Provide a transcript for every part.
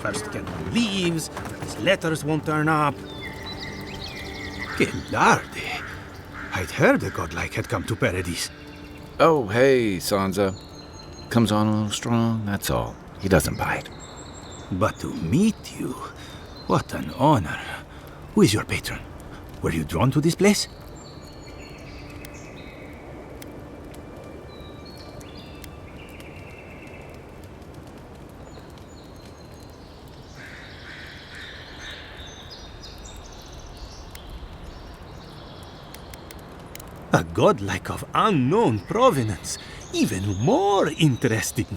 First Captain leaves, his letters won't turn up. Que larde! I'd heard a godlike had come to Paradise. Oh, hey, Sansa. Comes on a little strong, that's all. He doesn't bite. But to meet you, what an honor. Who is your patron? Were you drawn to this place? A godlike of unknown provenance. Even more interesting.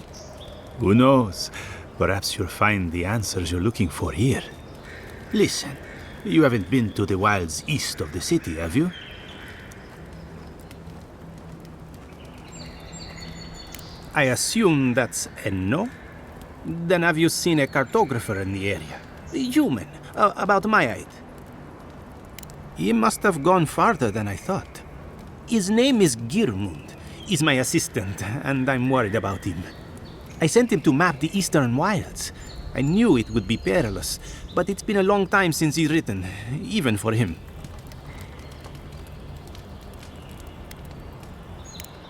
Who knows? Perhaps you'll find the answers you're looking for here. Listen, you haven't been to the wilds east of the city, have you? I assume that's a no? Then have you seen a cartographer in the area? A human, about my height. He must have gone farther than I thought. His name is Girmund. He's my assistant, and I'm worried about him. I sent him to map the eastern wilds. I knew it would be perilous, but it's been a long time since he's written, even for him.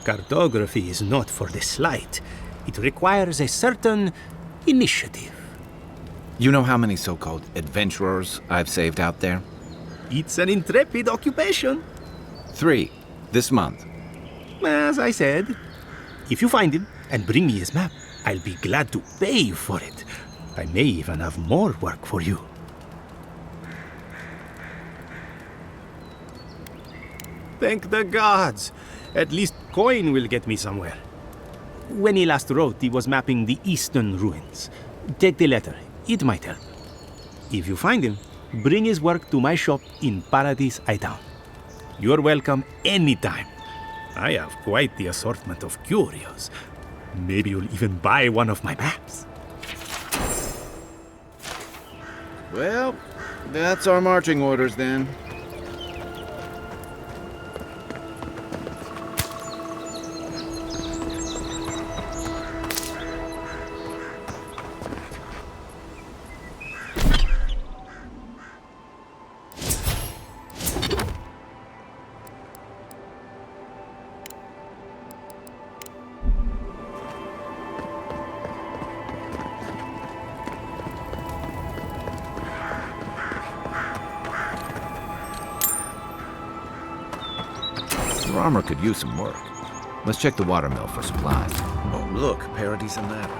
Cartography is not for the slight. It requires a certain initiative. You know how many so-called adventurers I've saved out there? It's an intrepid occupation. 3, this month. As I said, if you find him and bring me his map, I'll be glad to pay you for it. I may even have more work for you. Thank the gods! At least coin will get me somewhere. When he last wrote, he was mapping the eastern ruins. Take the letter. It might help. If you find him, bring his work to my shop in Paradise Town. You're welcome anytime. I have quite the assortment of curios. Maybe you'll even buy one of my maps. Well, that's our marching orders then. Your armor could use some work. Let's check the watermill for supplies. Oh, look, Paradise and ladder.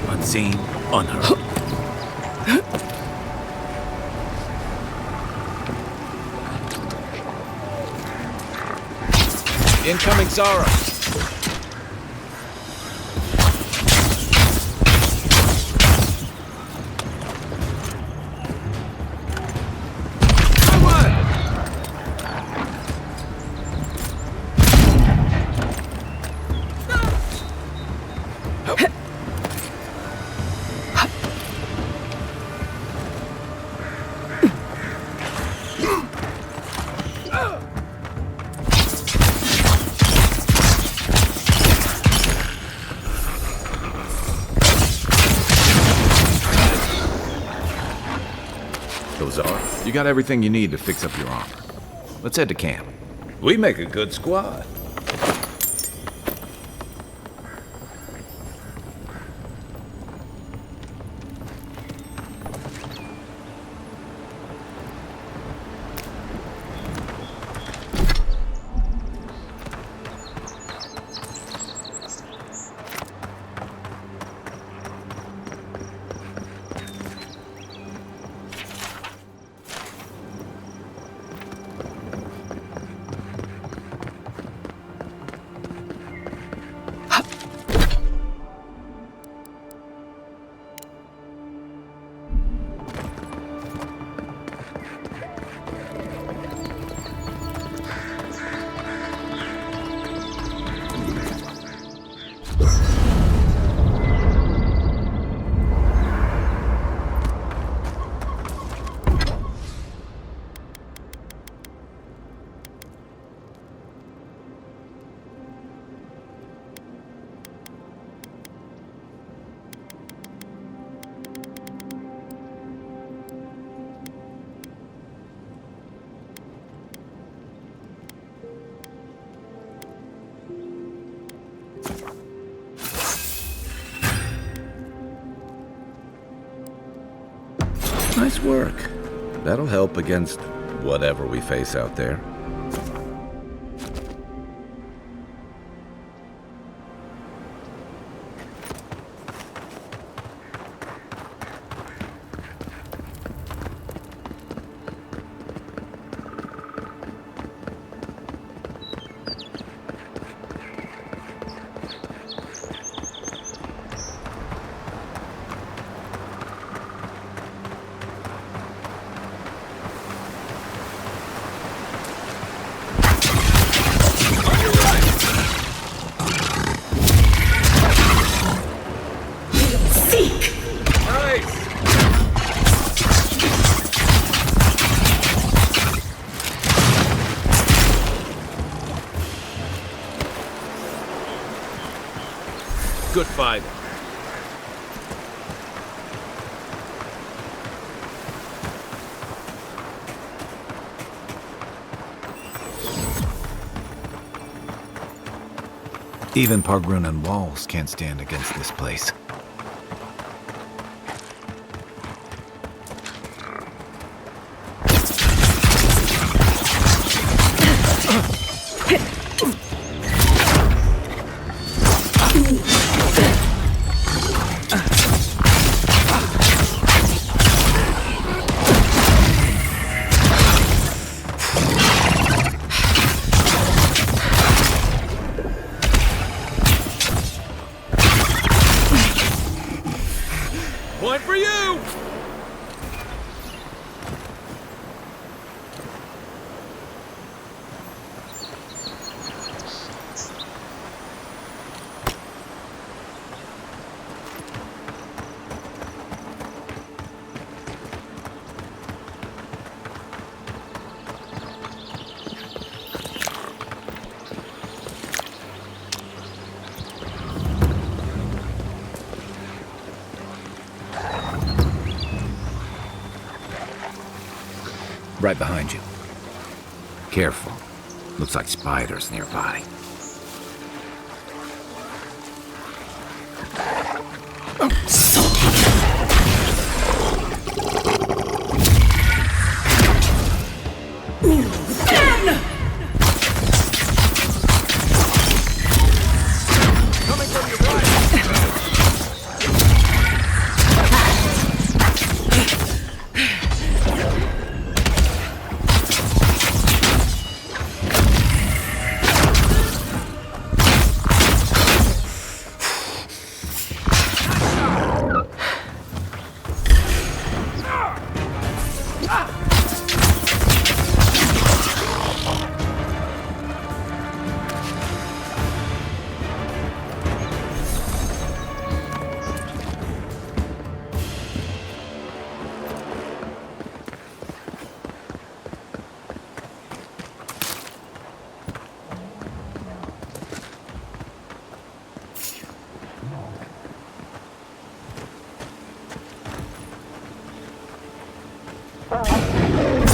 Unseen, unheard. Incoming Zara. You got everything you need to fix up your armor. Let's head to camp. We make a good squad. Nice work. That'll help against whatever we face out there. Good fight. Even Pargrunan walls can't stand against this place. Point for you! Right behind you. Careful. Looks like spiders nearby.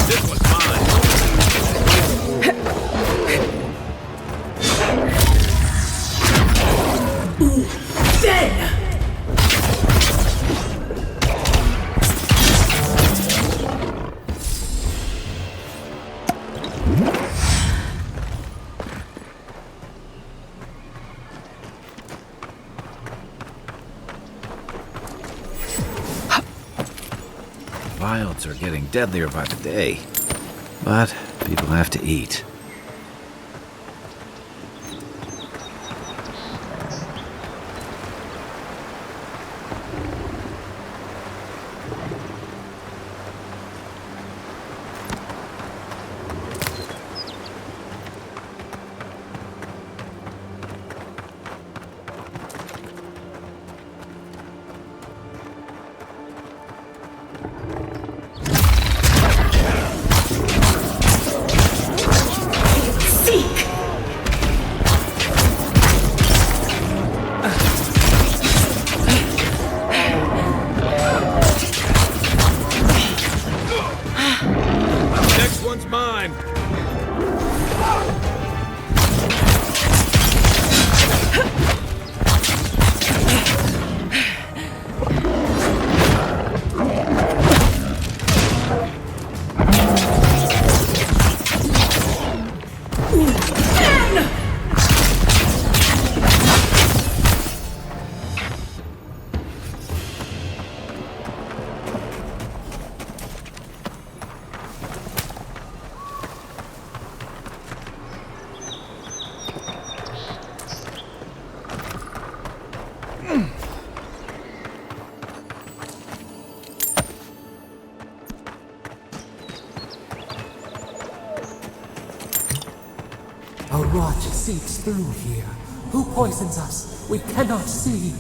This one's mine. Wilds are getting deadlier by the day, but people have to eat. A rot seeps through here. Who poisons us? We cannot see.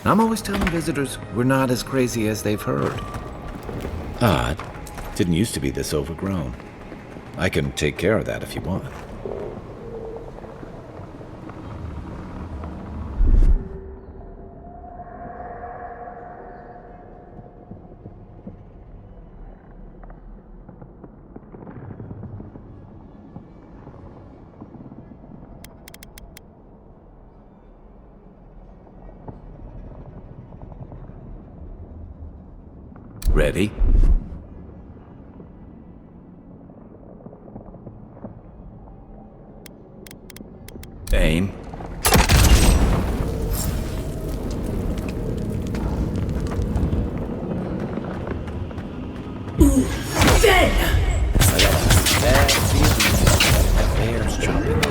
I'm always telling visitors we're not as crazy as they've heard. Odd. Didn't used to be this overgrown. I can take care of that if you want. Ready? Aim. Bears jumping.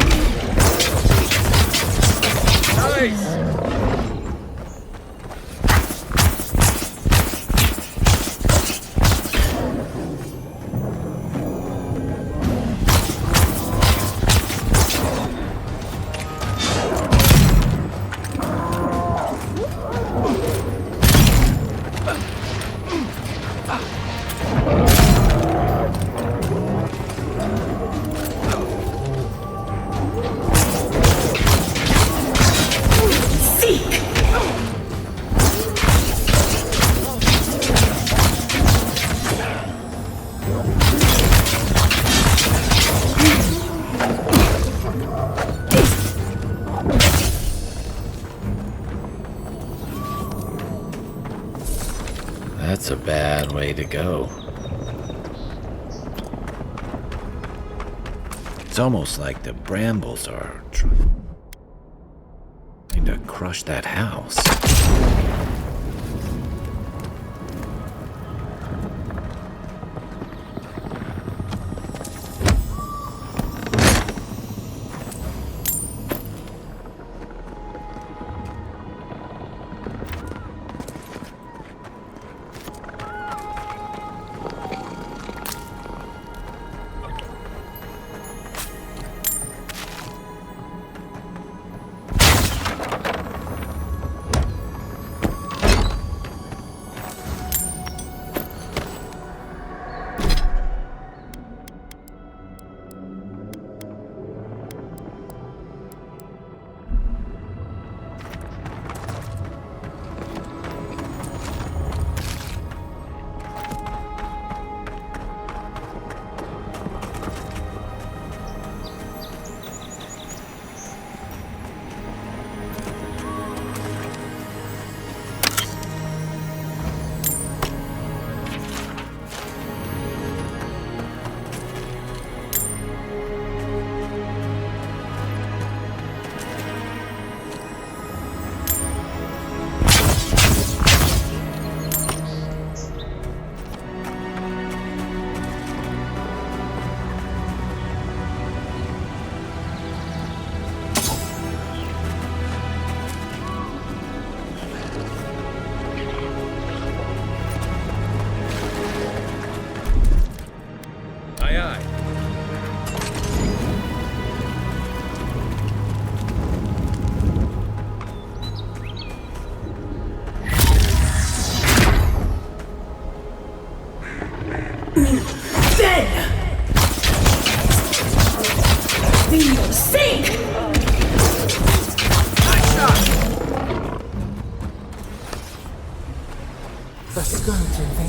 That's a bad way to go. It's almost like the brambles are trying to crush that house.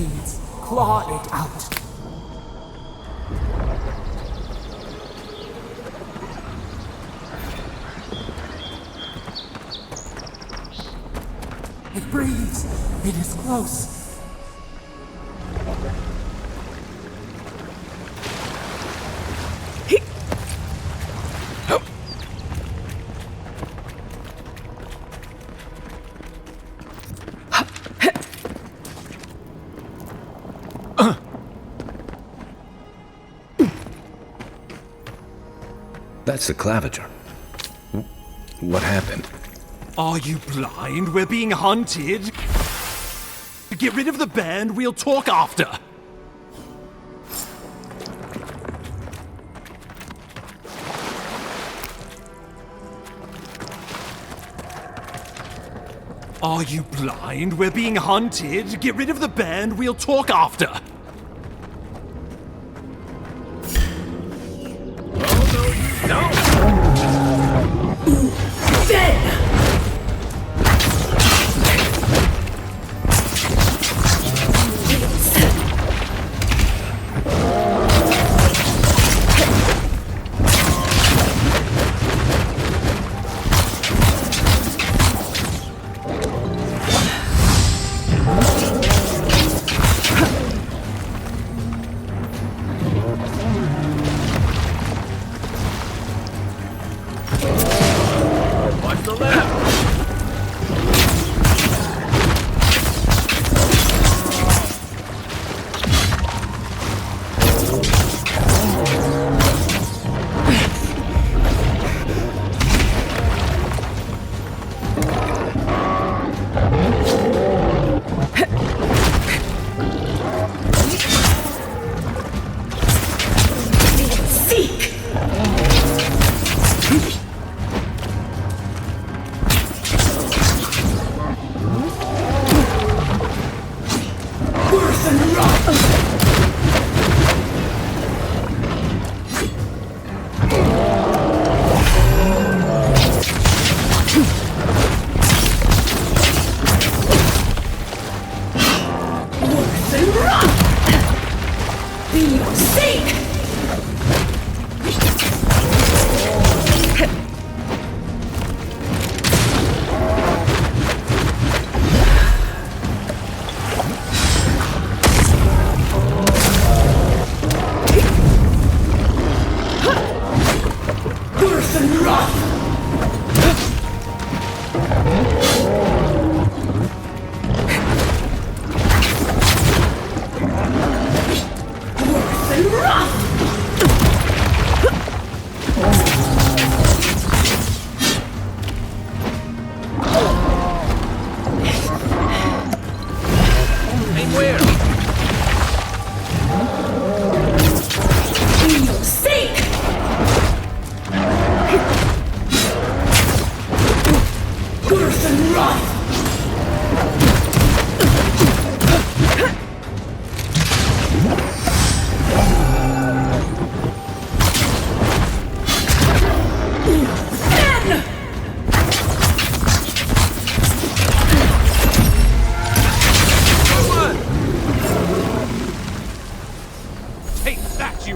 blades. Claw it out. It breathes. It is close. That's the claviger. What happened? Are you blind? We're being hunted. Get rid of the bear and we'll talk after. Are you blind? We're being hunted. Get rid of the bear and we'll talk after.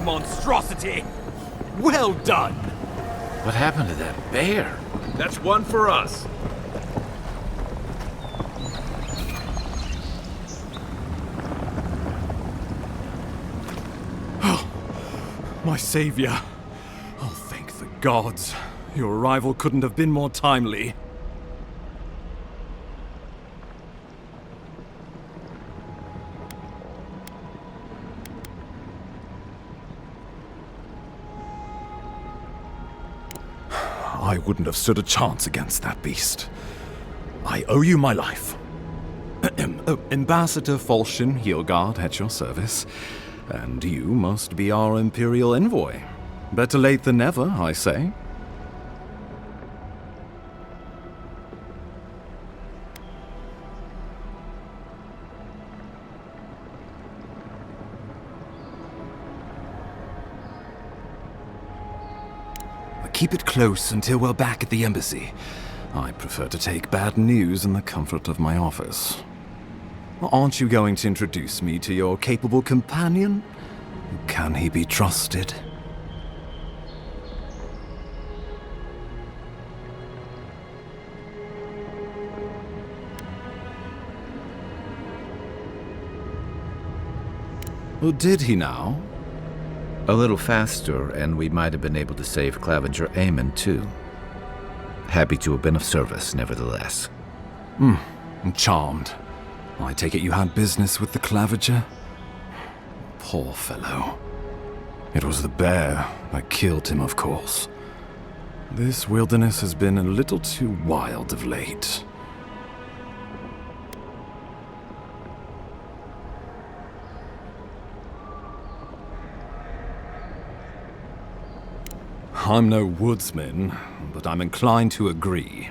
Monstrosity! Well done! What happened to that bear? That's one for us. Oh, my savior. Oh, thank the gods. Your arrival couldn't have been more timely. I wouldn't have stood a chance against that beast. I owe you my life. Ambassador Falchion Heelguard at your service, and you must be our Imperial envoy. Better late than never, I say. Keep it close until we're back at the embassy. I prefer to take bad news in the comfort of my office. Aren't you going to introduce me to your capable companion? Can he be trusted? Or did he now? A little faster, and we might have been able to save Clavenger Aemon, too. Happy to have been of service, nevertheless. I'm charmed. I take it you had business with the Clavenger? Poor fellow. It was the bear that killed him, of course. This wilderness has been a little too wild of late. I'm no woodsman, but I'm inclined to agree.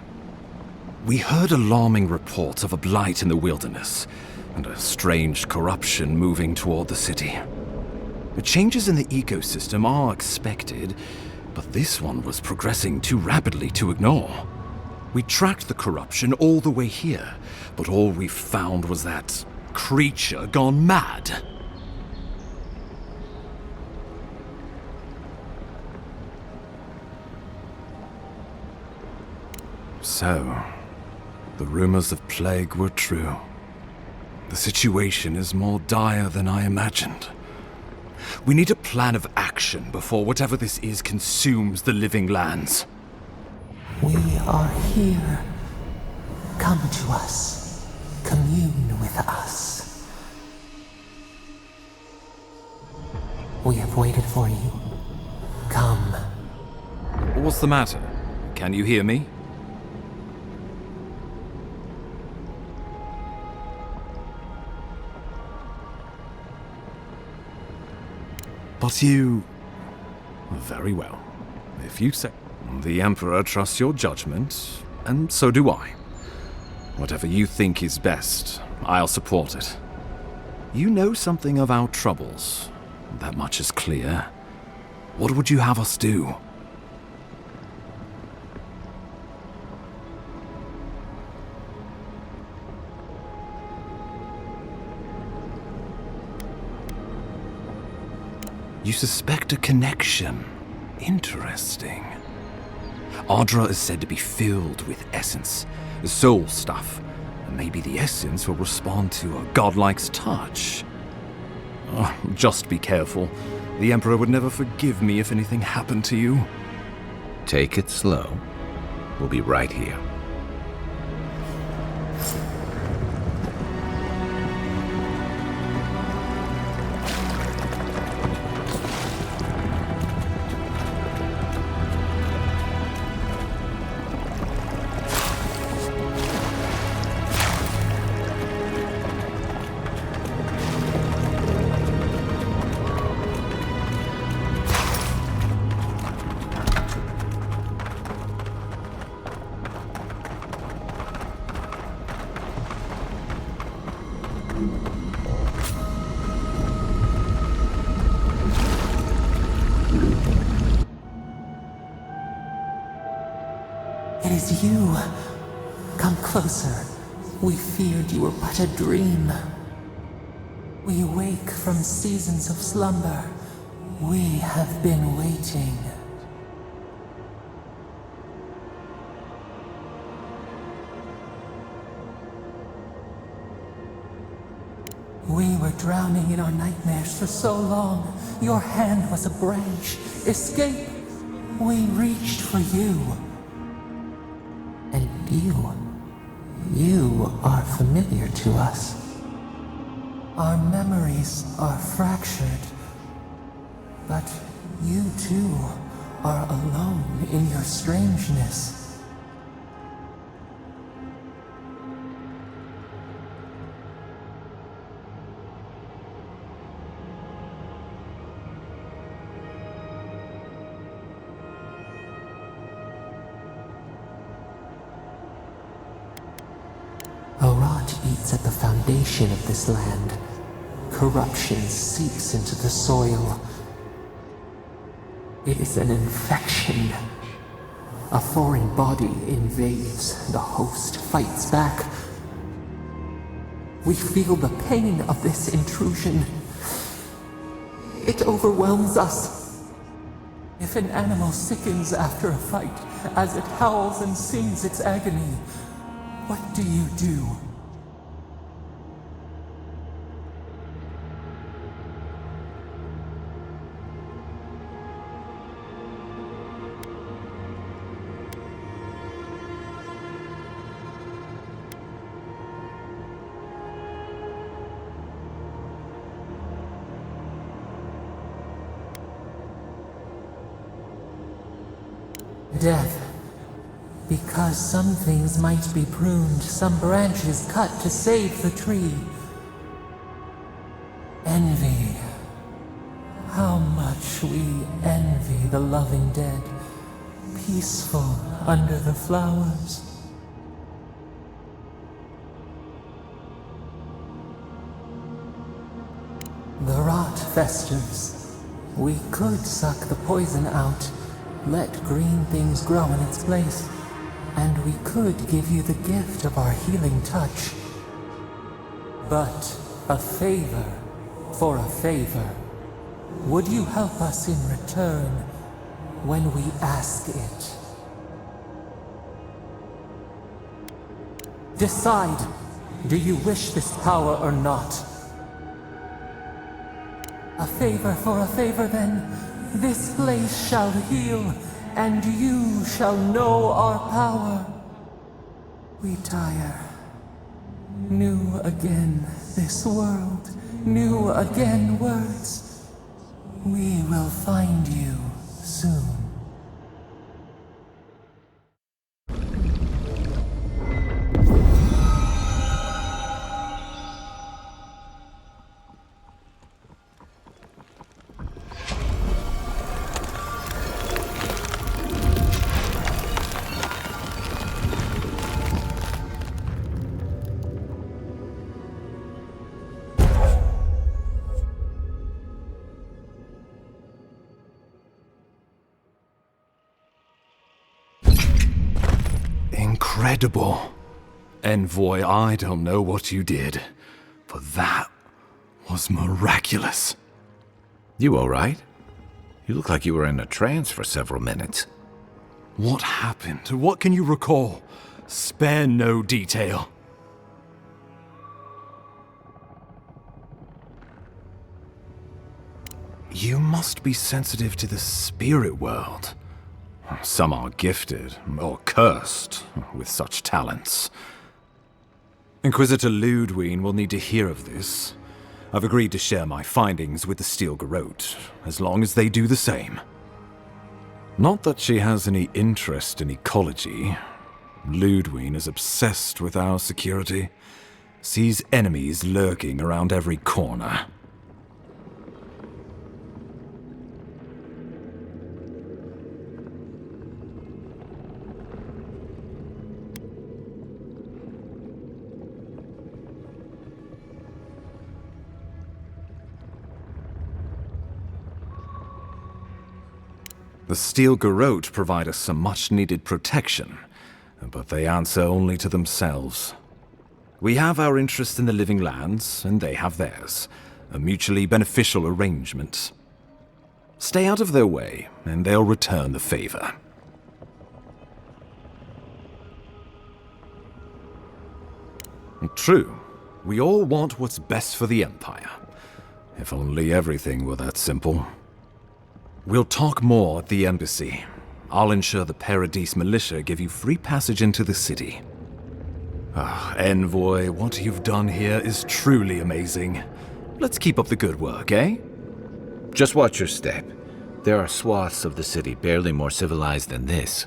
We heard alarming reports of a blight in the wilderness, and a strange corruption moving toward the city. The changes in the ecosystem are expected, but this one was progressing too rapidly to ignore. We tracked the corruption all the way here, but all we found was that creature gone mad. So, the rumors of plague were true. The situation is more dire than I imagined. We need a plan of action before whatever this is consumes the living lands. We are here. Come to us. Commune with us. We have waited for you. Come. What's the matter? Can you hear me? But you... Very well. If you say... The Emperor trusts your judgment, and so do I. Whatever you think is best, I'll support it. You know something of our troubles. That much is clear. What would you have us do? You suspect a connection. Interesting. Aedyr is said to be filled with essence, soul stuff. And maybe the essence will respond to a godlike's touch. Oh, just be careful. The Emperor would never forgive me if anything happened to you. Take it slow. We'll be right here. It is you. Come closer. We feared you were but a dream. We wake from seasons of slumber. We have been waiting. We were drowning in our nightmares for so long. Your hand was a branch. Escape! We reached for you. And you are familiar to us. Our memories are fractured. But you too are alone in your strangeness. A rot eats at the foundation of this land. Corruption seeps into the soil. It is an infection. A foreign body invades, the host fights back. We feel the pain of this intrusion. It overwhelms us. If an animal sickens after a fight, as it howls and sings its agony, what do you do? Death. Because some things might be pruned, some branches cut to save the tree. Envy. How much we envy the loving dead, peaceful under the flowers. The rot festers. We could suck the poison out, let green things grow in its place, and we could give you the gift of our healing touch. But a favor for a favor. Would you help us in return when we ask it? Decide. Do you wish this power or not? A favor for a favor, then. This place shall heal, and you shall know our power. We tire. New again this world, new again words. We will find you soon. Incredible. Envoy, I don't know what you did, but that was miraculous. You all right? You look like you were in a trance for several minutes. What happened? What can you recall? Spare no detail. You must be sensitive to the spirit world. Some are gifted, or cursed, with such talents. Inquisitor Ludwine will need to hear of this. I've agreed to share my findings with the Steel Garrote, as long as they do the same. Not that she has any interest in ecology. Ludwine is obsessed with our security, sees enemies lurking around every corner. The Steel Garrote provide us some much-needed protection, but they answer only to themselves. We have our interest in the living lands, and they have theirs. A mutually beneficial arrangement. Stay out of their way, and they'll return the favor. True. We all want what's best for the Empire. If only everything were that simple. We'll talk more at the embassy. I'll ensure the Paradise militia give you free passage into the city. Envoy, what you've done here is truly amazing. Let's keep up the good work, eh? Just watch your step. There are swaths of the city barely more civilized than this.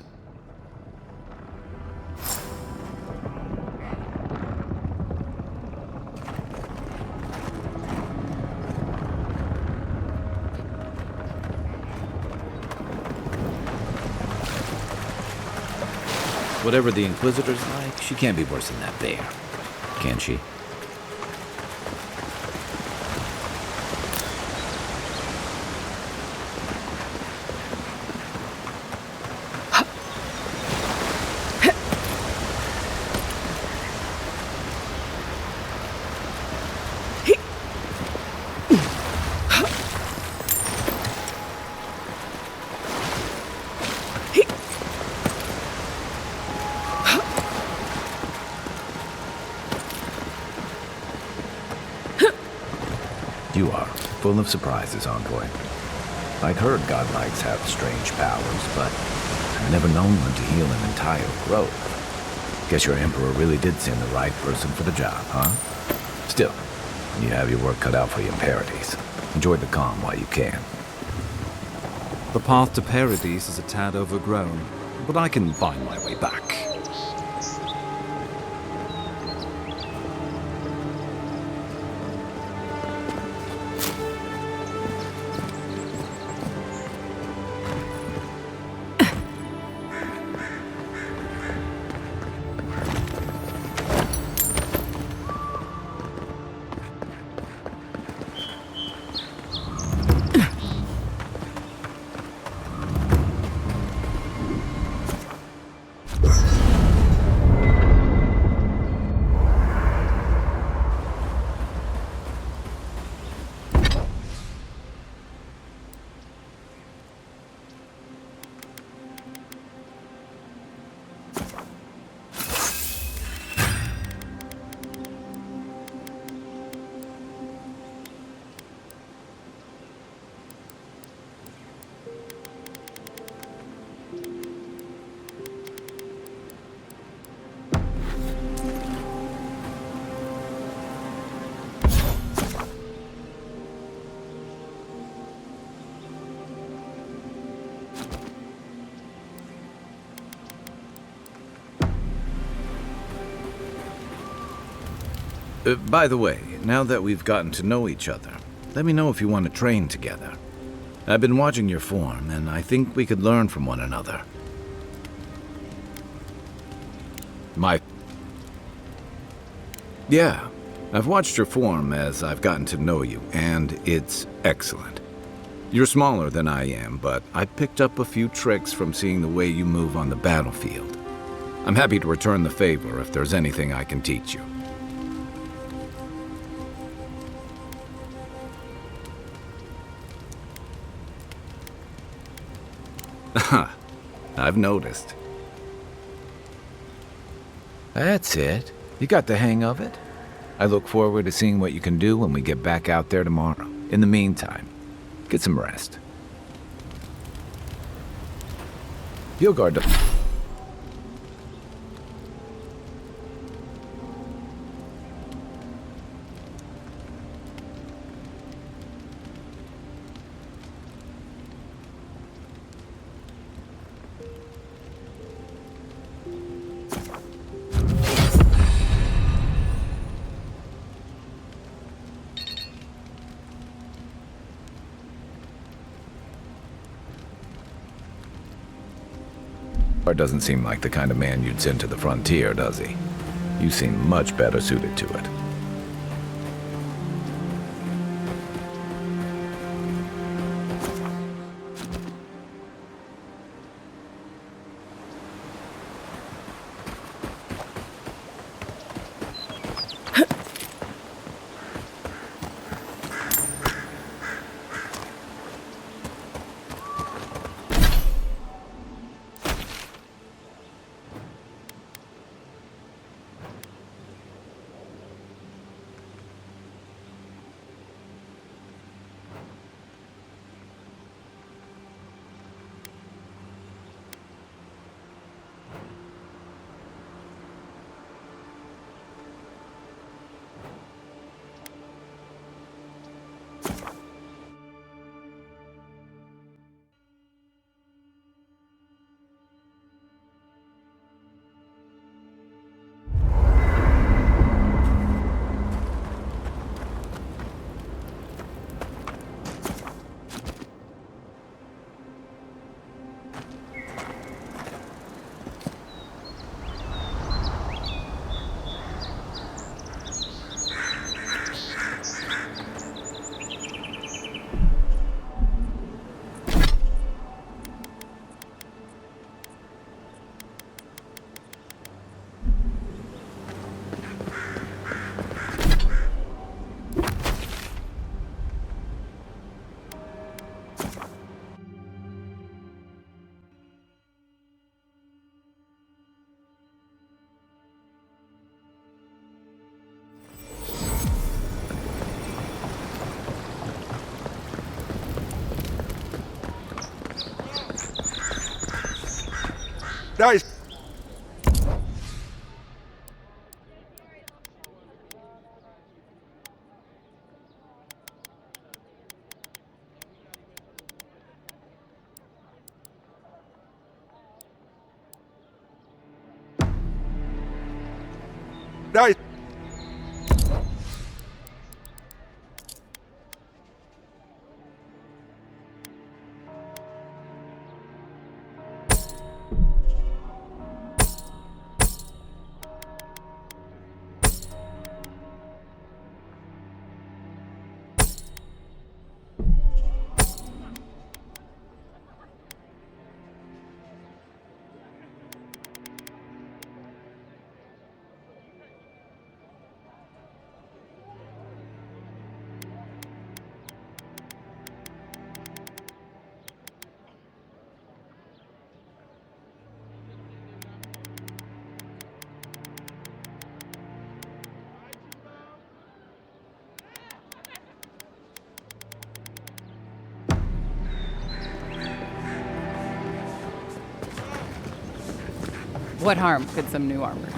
Whatever the Inquisitor's like, she can't be worse than that bear. Can she? Full of surprises, envoy. I'd heard godlikes have strange powers, but I've never known one to heal an entire grove. Guess your emperor really did send the right person for the job, huh? Still, you have your work cut out for you in Paradise. Enjoy the calm while you can. The path to Paradise is a tad overgrown, but I can find my way back. By the way, now that we've gotten to know each other, let me know if you want to train together. I've been watching your form, and I think we could learn from one another. Yeah, I've watched your form as I've gotten to know you, and it's excellent. You're smaller than I am, but I picked up a few tricks from seeing the way you move on the battlefield. I'm happy to return the favor if there's anything I can teach you. I've noticed. That's it. You got the hang of it. I look forward to seeing what you can do when we get back out there tomorrow. In the meantime, get some rest. Hilgard. Doesn't seem like the kind of man you'd send to the frontier, does he? You seem much better suited to it. Nice. Nice. What harm could some new armor?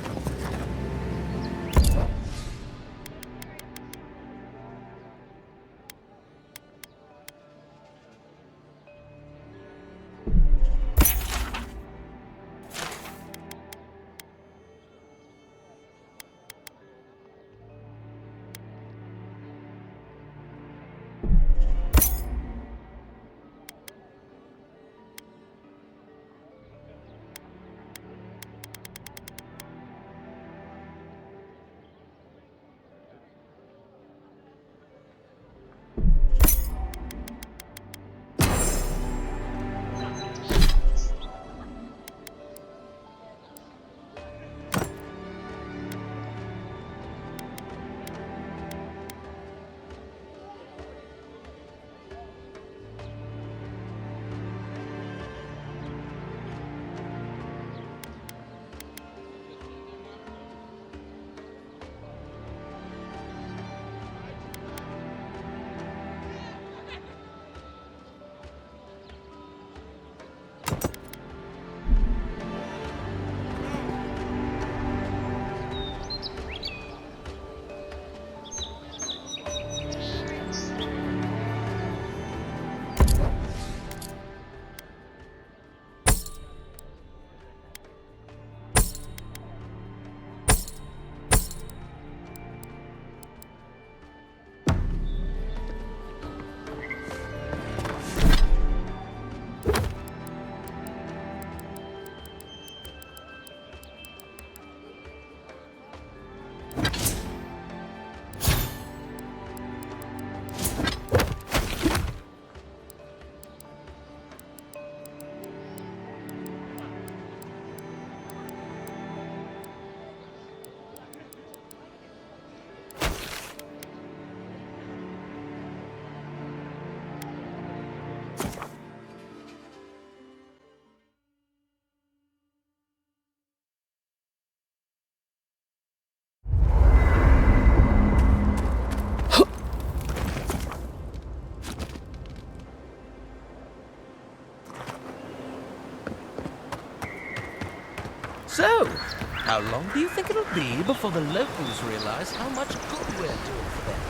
So, how long do you think it'll be before the locals realize how much good we're doing for them?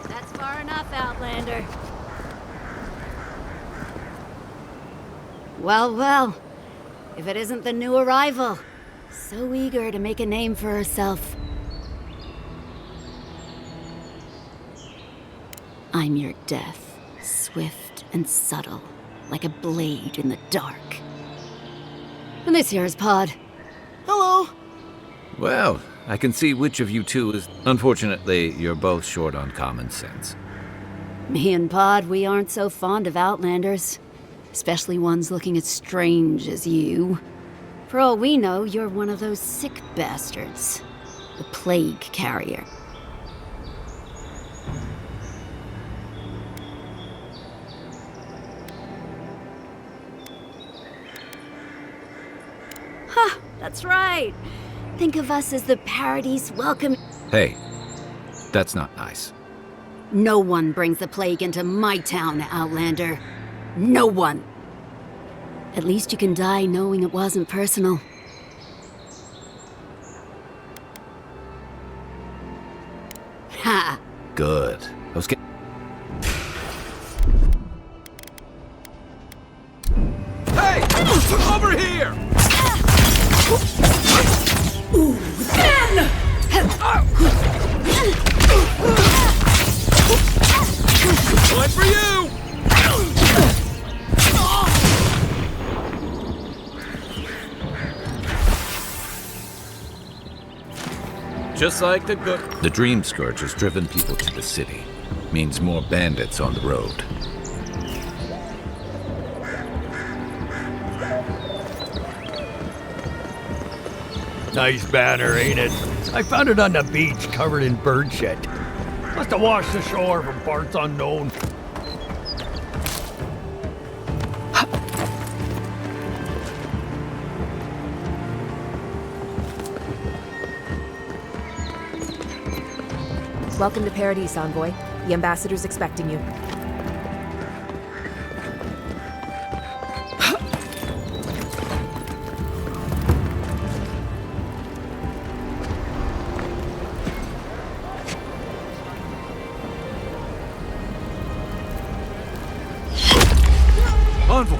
That's far enough, Outlander. Well, well. If it isn't the new arrival. So eager to make a name for herself. I'm your death, swift and subtle, like a blade in the dark. And this here is Pod. Hello! Well, I can see which of you two is... Unfortunately, you're both short on common sense. Me and Pod, we aren't so fond of Outlanders. Especially ones looking as strange as you. For all we know, you're one of those sick bastards. The plague carrier. Ha! That's right! Think of us as the Paradise welcome... Hey, that's not nice. No one brings the plague into my town, Outlander. No one. At least you can die knowing it wasn't personal. Ha! Good. I was getting... Hey! Over here! One for you! Just like the good... The Dream Scourge has driven people to the city. Means more bandits on the road. Nice banner, ain't it? I found it on the beach, covered in bird shit. Must have washed ashore from parts unknown. Welcome to Paradise, Envoy. The ambassador's expecting you. Envoy!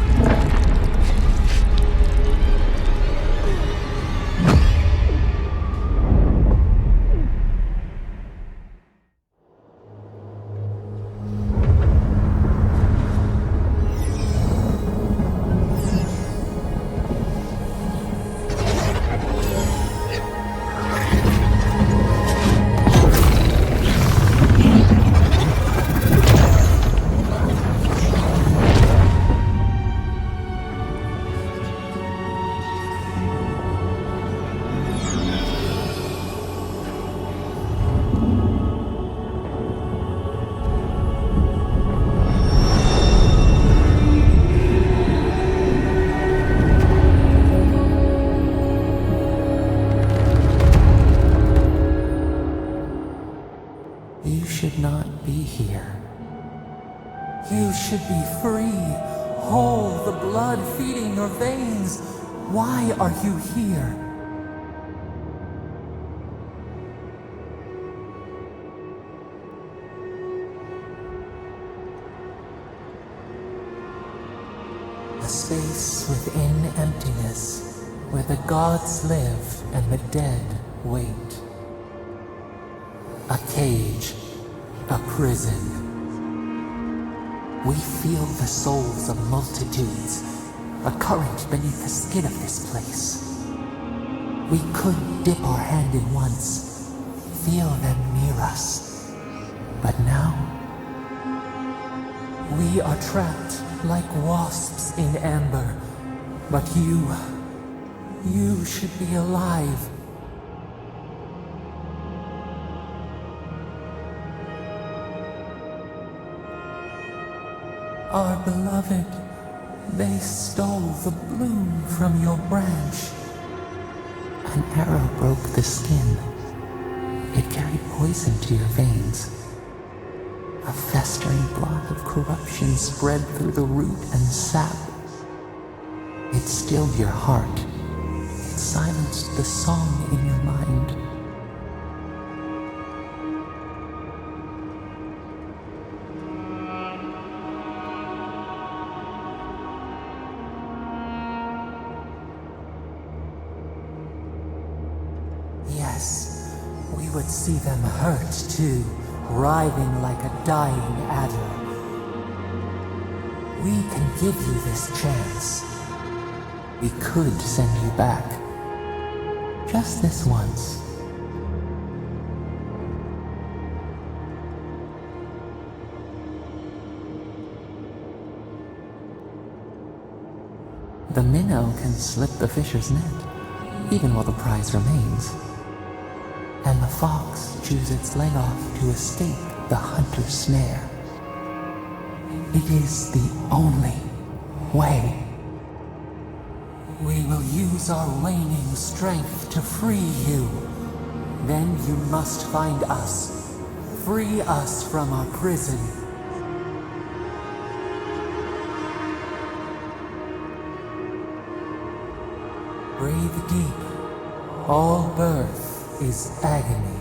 You should not be here. You should be free, whole, the blood feeding your veins. Why are you here? A space within emptiness, where the gods live and the dead wait. A cage, a prison. We feel the souls of multitudes, a current beneath the skin of this place. We could dip our hand in once, feel them near us. But now, we are trapped like wasps in amber. But you should be alive. Our beloved, they stole the bloom from your branch. An arrow broke the skin. It carried poison to your veins. A festering blot of corruption spread through the root and sap. It stilled your heart. It silenced the song in your mind. Yes, we would see them hurt too, writhing like a dying adder. We can give you this chance. We could send you back. Just this once. The minnow can slip the fisher's net, even while the prize remains. And the fox chews its leg off to escape the hunter's snare. It is the only way. We will use our waning strength to free you. Then you must find us, free us from our prison. Breathe deep. All birth is agony.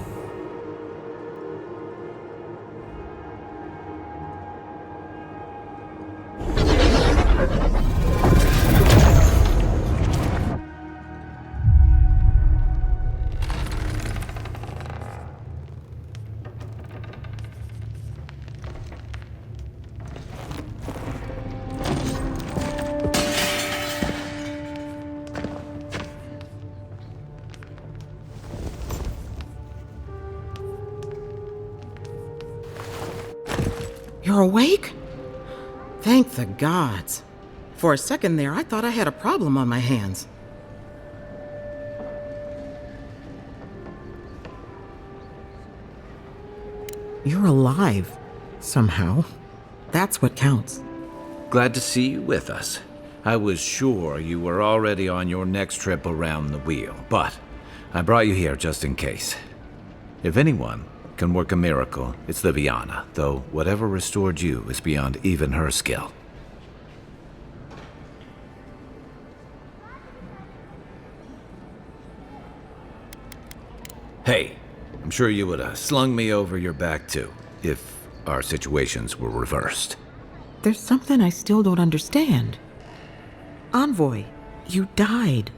You're awake? Thank the gods. For a second there, I thought I had a problem on my hands. You're alive, somehow. That's what counts. Glad to see you with us. I was sure you were already on your next trip around the wheel, but I brought you here just in case. If anyone can work a miracle, it's Liviana, though whatever restored you is beyond even her skill. Hey, I'm sure you would have slung me over your back too, if our situations were reversed. There's something I still don't understand. Envoy, you died.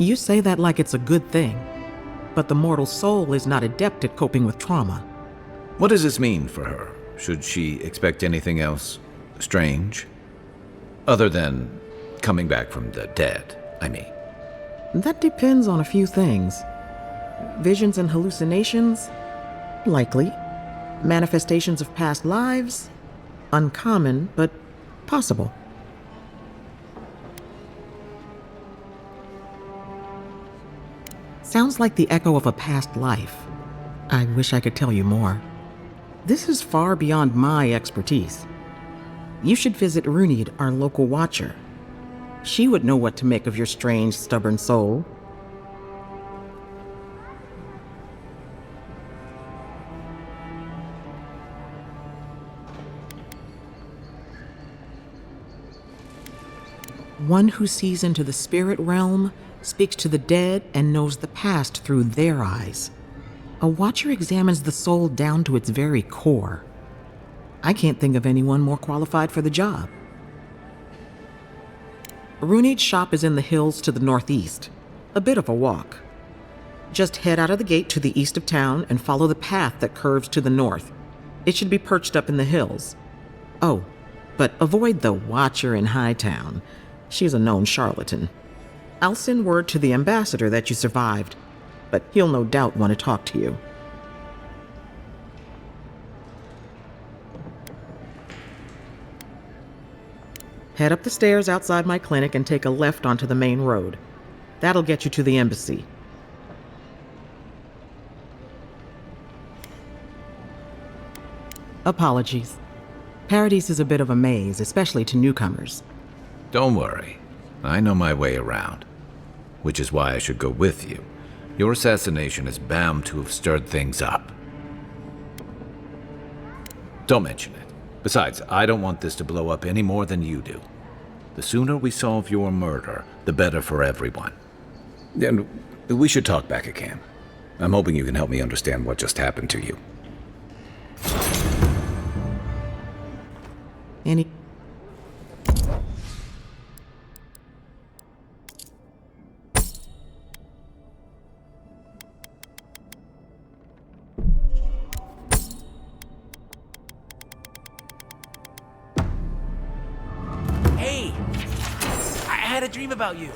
You say that like it's a good thing, but the mortal soul is not adept at coping with trauma. What does this mean for her? Should she expect anything else strange? Other than coming back from the dead, I mean. That depends on a few things. Visions and hallucinations? Likely. Manifestations of past lives? Uncommon, but possible. Sounds like the echo of a past life. I wish I could tell you more. This is far beyond my expertise. You should visit Runid, our local watcher. She would know what to make of your strange, stubborn soul. One who sees into the spirit realm, speaks to the dead, and knows the past through their eyes. A watcher examines the soul down to its very core. I can't think of anyone more qualified for the job. Runid's shop is in the hills to the northeast. A bit of a walk. Just head out of the gate to the east of town and follow the path that curves to the north. It should be perched up in the hills. Oh, but avoid the watcher in Hightown. She's a known charlatan. I'll send word to the ambassador that you survived, but he'll no doubt want to talk to you. Head up the stairs outside my clinic and take a left onto the main road. That'll get you to the embassy. Apologies. Paradise is a bit of a maze, especially to newcomers. Don't worry. I know my way around. Which is why I should go with you. Your assassination is bound to have stirred things up. Don't mention it. Besides, I don't want this to blow up any more than you do. The sooner we solve your murder, the better for everyone. And we should talk back at camp. I'm hoping you can help me understand what just happened to you. Any... Hey! I had a dream about you.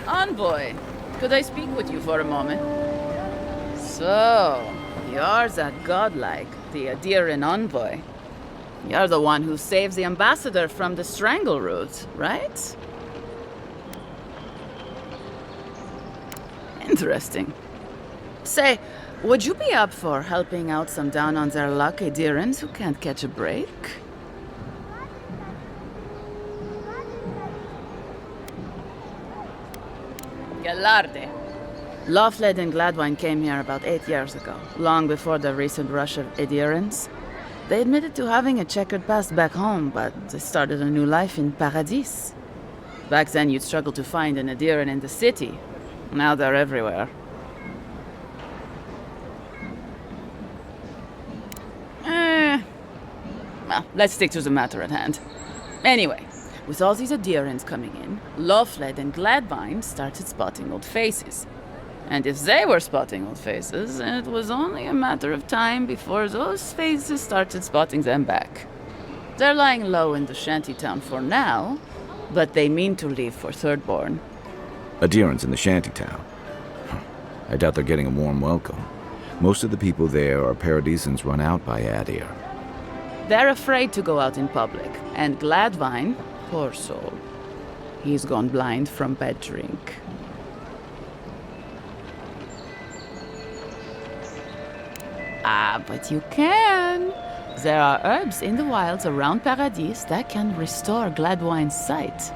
Envoy, could I speak with you for a moment? So, you're that godlike, the Aedyr envoy. You're the one who saves the ambassador from the strangle root, right? Interesting. Say, would you be up for helping out some down-on-their-luck Aedyrans who can't catch a break? Galarde. Lawfled and Gladwine came here about 8 years ago, long before the recent rush of Aedyrans. They admitted to having a checkered past back home, but they started a new life in Paradis. Back then, you'd struggle to find an Aedyran in the city. Now they're everywhere. Well, let's stick to the matter at hand. Anyway, with all these Aedyrans coming in, Lawfled and Gladwine started spotting old faces. And if they were spotting old faces, it was only a matter of time before those faces started spotting them back. They're lying low in the shantytown for now, but they mean to leave for Thirdborn. Aedyran's in the shantytown. I doubt they're getting a warm welcome. Most of the people there are Paradisans run out by Aedyr. They're afraid to go out in public, and Gladwine, poor soul, he's gone blind from bad drink. Ah, but you can. There are herbs in the wilds around Paradis that can restore Gladwine's sight.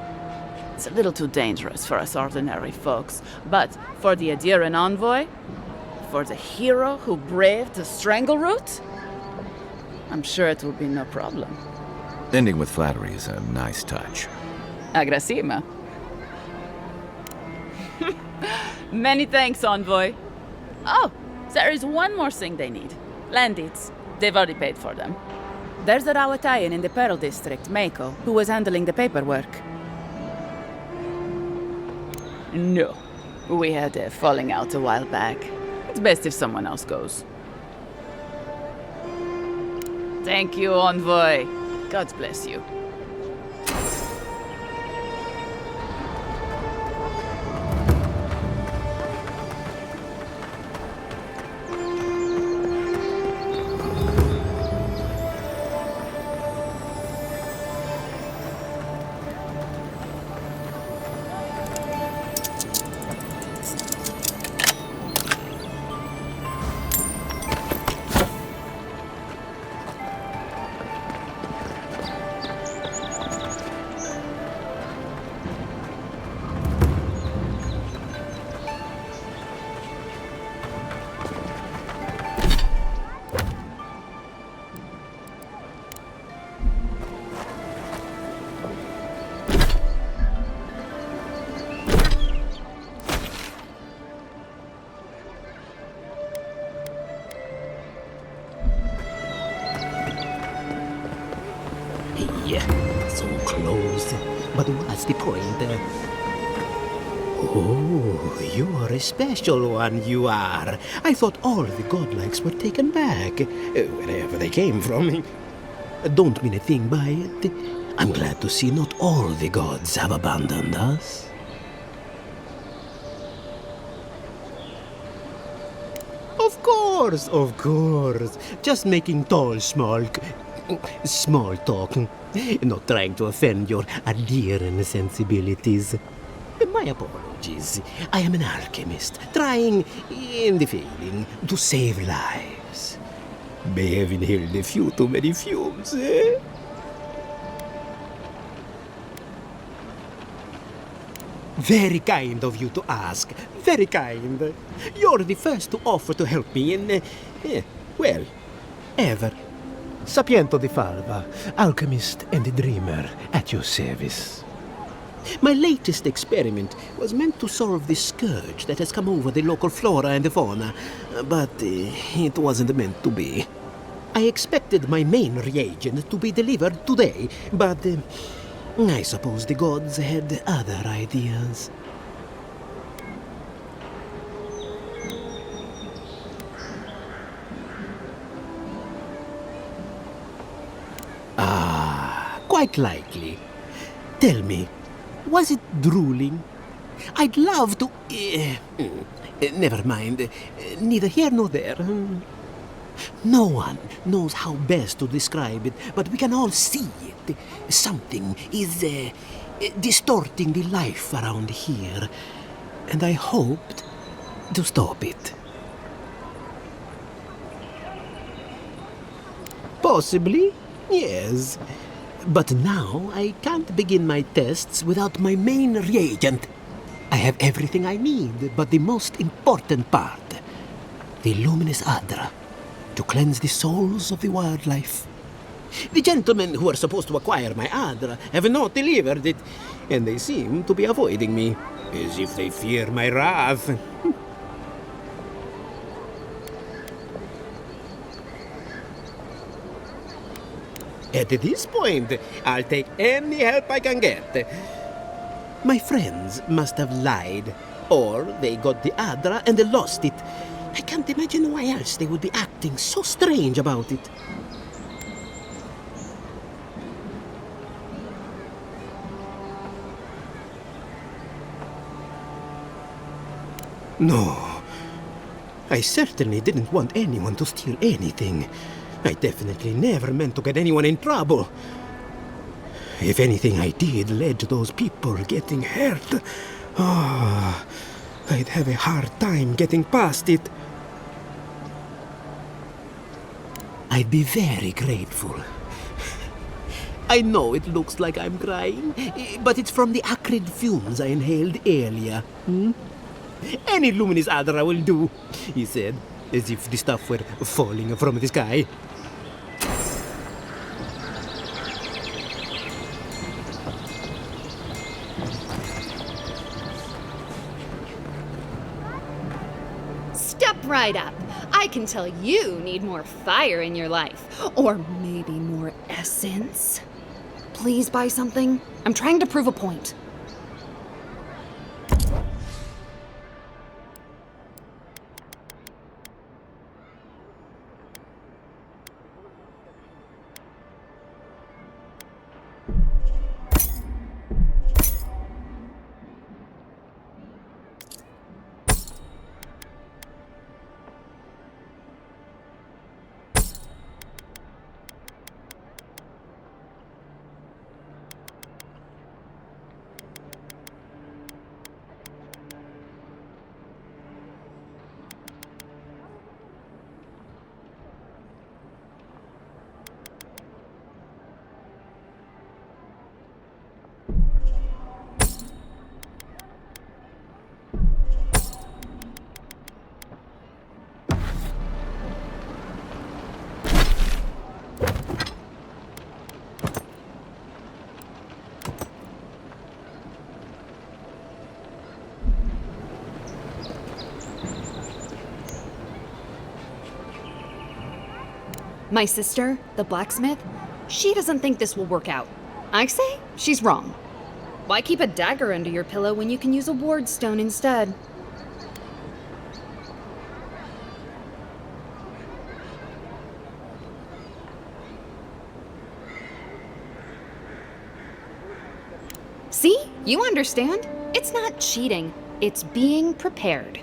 It's a little too dangerous for us ordinary folks, but for the Aedyran envoy, for the hero who braved the strangle root, I'm sure it will be no problem. Ending with flattery is a nice touch. Agrasima. Many thanks, envoy. Oh, there is one more thing they need. Land deeds. They've already paid for them. There's a Rawatayan in the Pearl District, Mako, who was handling the paperwork. No. We had a falling out a while back. It's best if someone else goes. Thank you, envoy. God bless you. So close. But what's the point? Oh, you're a special one, you are. I thought all the godlikes were taken back, wherever they came from. Don't mean a thing by it. I'm glad to see not all the gods have abandoned us. Of course. Just making small talk. Not trying to offend your Aedyran sensibilities. My apologies. I am an alchemist, trying, in the failing, to save lives. May have inhaled a few too many fumes, eh? Very kind of you to ask. Very kind. You're the first to offer to help me in, well, ever. Sapiento di Falva, alchemist and a dreamer, at your service. My latest experiment was meant to solve the scourge that has come over the local flora and fauna, but it wasn't meant to be. I expected my main reagent to be delivered today, but I suppose the gods had other ideas. Ah, quite likely. Tell me, was it drooling? I'd love to Never mind. Neither here nor there. No one knows how best to describe it, but we can all see it. Something is distorting the life around here, and I hoped to stop it. Possibly, yes. But now I can't begin my tests without my main reagent. I have everything I need, but the most important part, the luminous Aedyr, to cleanse the souls of the wildlife. The gentlemen who are supposed to acquire my Aedyr have not delivered it, and they seem to be avoiding me, as if they fear my wrath. At this point, I'll take any help I can get. My friends must have lied, or they got the Aedyr and they lost it. I can't imagine why else they would be acting so strange about it. No, I certainly didn't want anyone to steal anything. I definitely never meant to get anyone in trouble. If anything I did led to those people getting hurt, I'd have a hard time getting past it. I'd be very grateful. I know it looks like I'm crying, but it's from the acrid fumes I inhaled earlier. Any luminous Aedyr will do, he said, as if the stuff were falling from the sky. Step right up. I can tell you need more fire in your life. Or maybe more essence. Please buy something. I'm trying to prove a point. My sister, the blacksmith, she doesn't think this will work out. I say she's wrong. Why keep a dagger under your pillow when you can use a ward stone instead? See? You understand? It's not cheating. It's being prepared.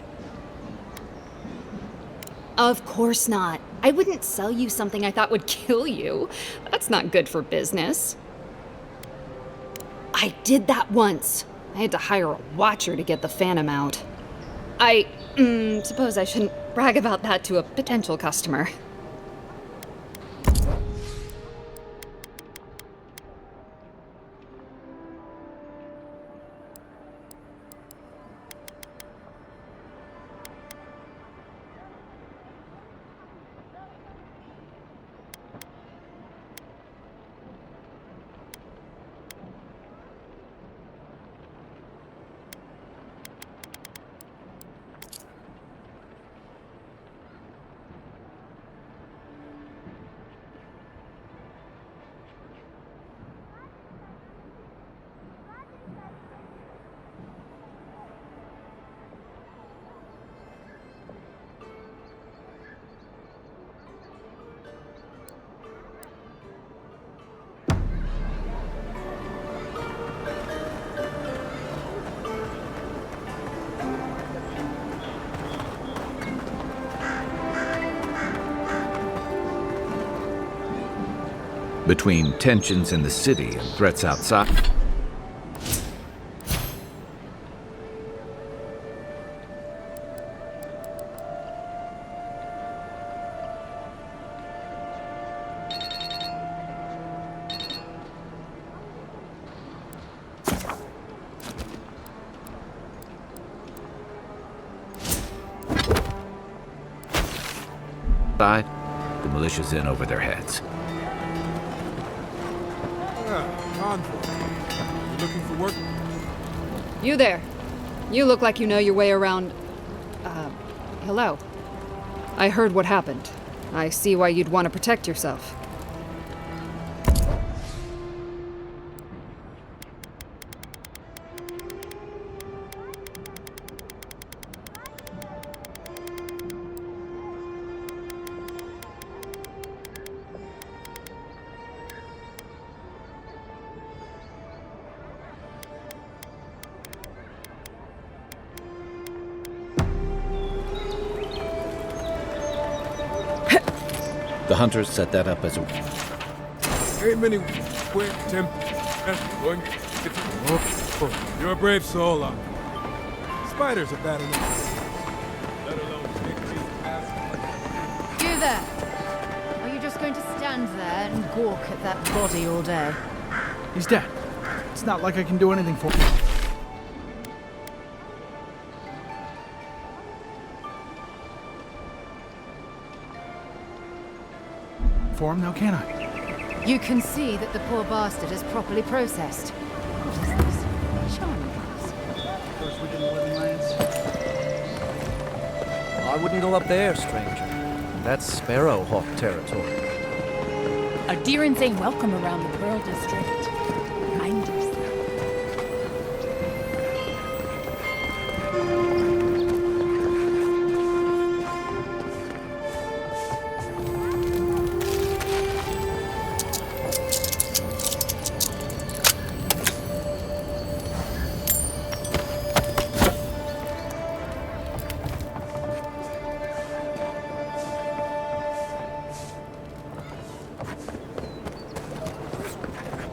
Of course not. I wouldn't sell you something I thought would kill you. That's not good for business. I did that once. I had to hire a watcher to get the phantom out. I suppose I shouldn't brag about that to a potential customer. Between tensions in the city and threats outside. The militia's in over their heads. Envoy. You looking for work? You there. You look like you know your way around... hello. I heard what happened. I see why you'd want to protect yourself. The hunters set that up as a... Ain't many quick going. You're a brave soul, Spiders are bad enough. Let alone You there? Are you just going to stand there and gawk at that body all day? He's dead. It's not like I can do anything for him. For him now, can I? You can see that the poor bastard is properly processed. What is this? Charming house. First week in the Living Lands. I wouldn't go up there, stranger. That's Sparrowhawk territory. Aedyrs ain't welcome around the Pearl District. Mind yourself.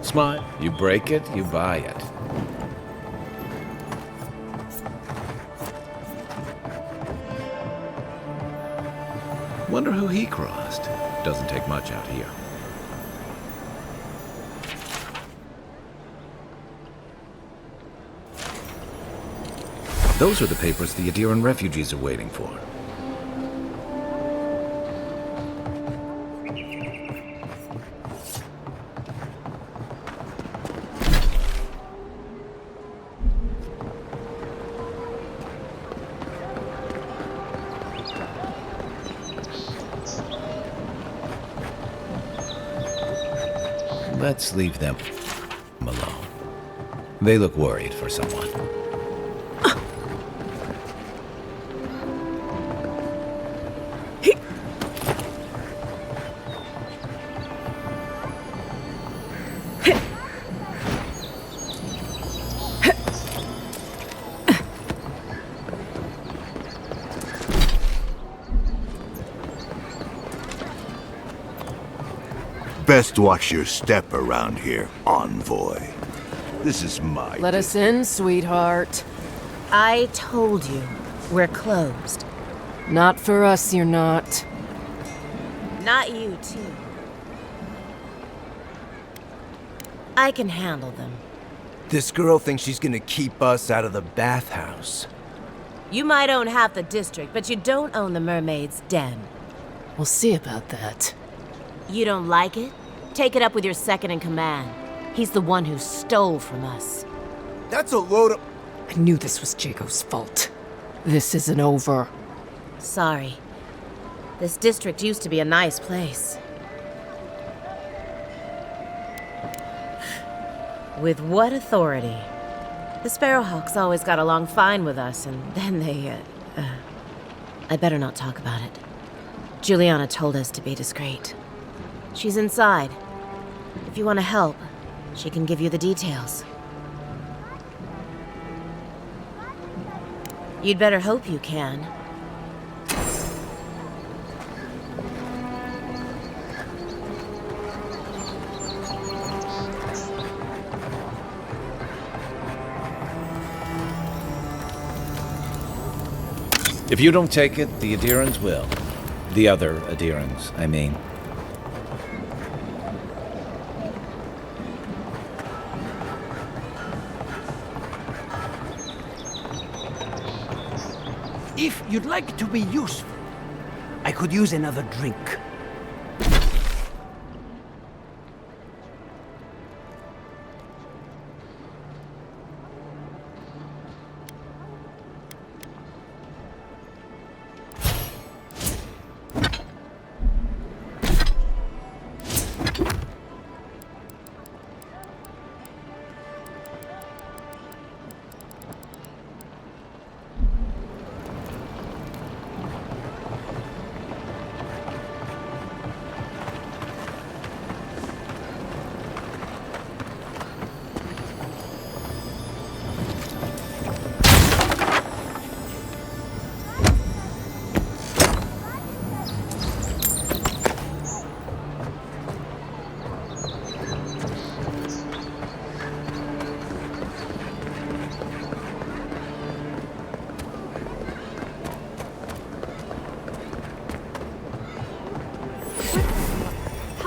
Smile. You break it, you buy it. Wonder who he crossed. Doesn't take much out here. Those are the papers the Aedyr refugees are waiting for. Let's leave them alone. They look worried for someone. Best watch your step around here, envoy. This is my... Let us in, sweetheart. I told you, we're closed. Not for us, you're not. Not you, too. I can handle them. This girl thinks she's gonna keep us out of the bathhouse. You might own half the district, but you don't own the mermaid's den. We'll see about that. You don't like it? Take it up with your second in command. He's the one who stole from us. That's a load of... I knew this was Jago's fault. This isn't over. Sorry. This district used to be a nice place. With what authority? The Sparrowhawks always got along fine with us, and then they, I better not talk about it. Juliana told us to be discreet. She's inside. If you want to help, she can give you the details. You'd better hope you can. If you don't take it, the Aedyrans will. The other Aedyrans, I mean. If you'd like to be useful, I could use another drink.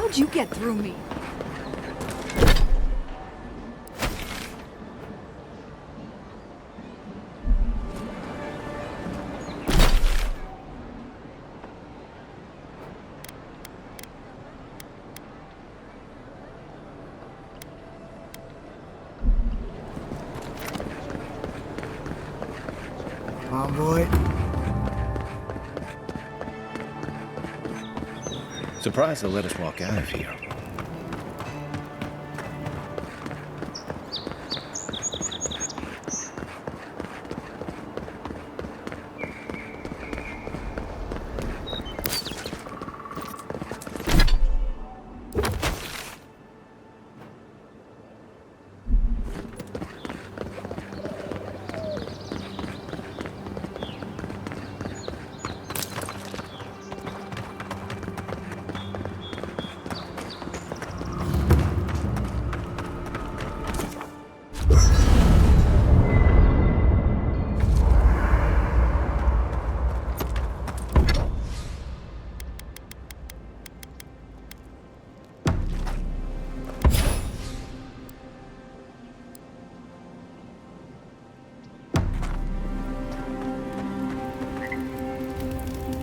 How'd you get through me? Envoy. Surprised they'll let us walk out of here.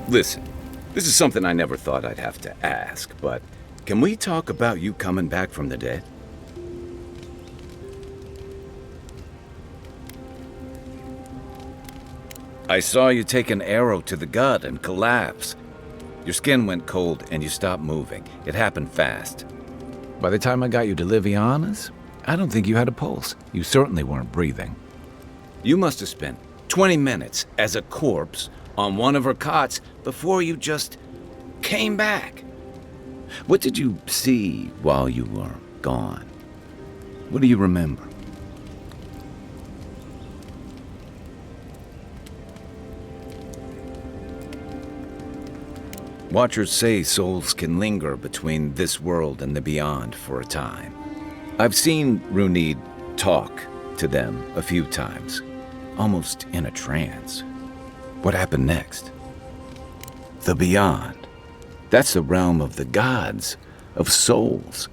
Listen, this is something I never thought I'd have to ask, but can we talk about you coming back from the dead? I saw you take an arrow to the gut and collapse. Your skin went cold and you stopped moving. It happened fast. By the time I got you to Liviana's, I don't think you had a pulse. You certainly weren't breathing. You must have spent 20 minutes as a corpse on one of her cots before you just came back. What did you see while you were gone? What do you remember? Watchers say souls can linger between this world and the beyond for a time. I've seen Runid talk to them a few times, almost in a trance. What happened next? The beyond. That's the realm of the gods, of souls.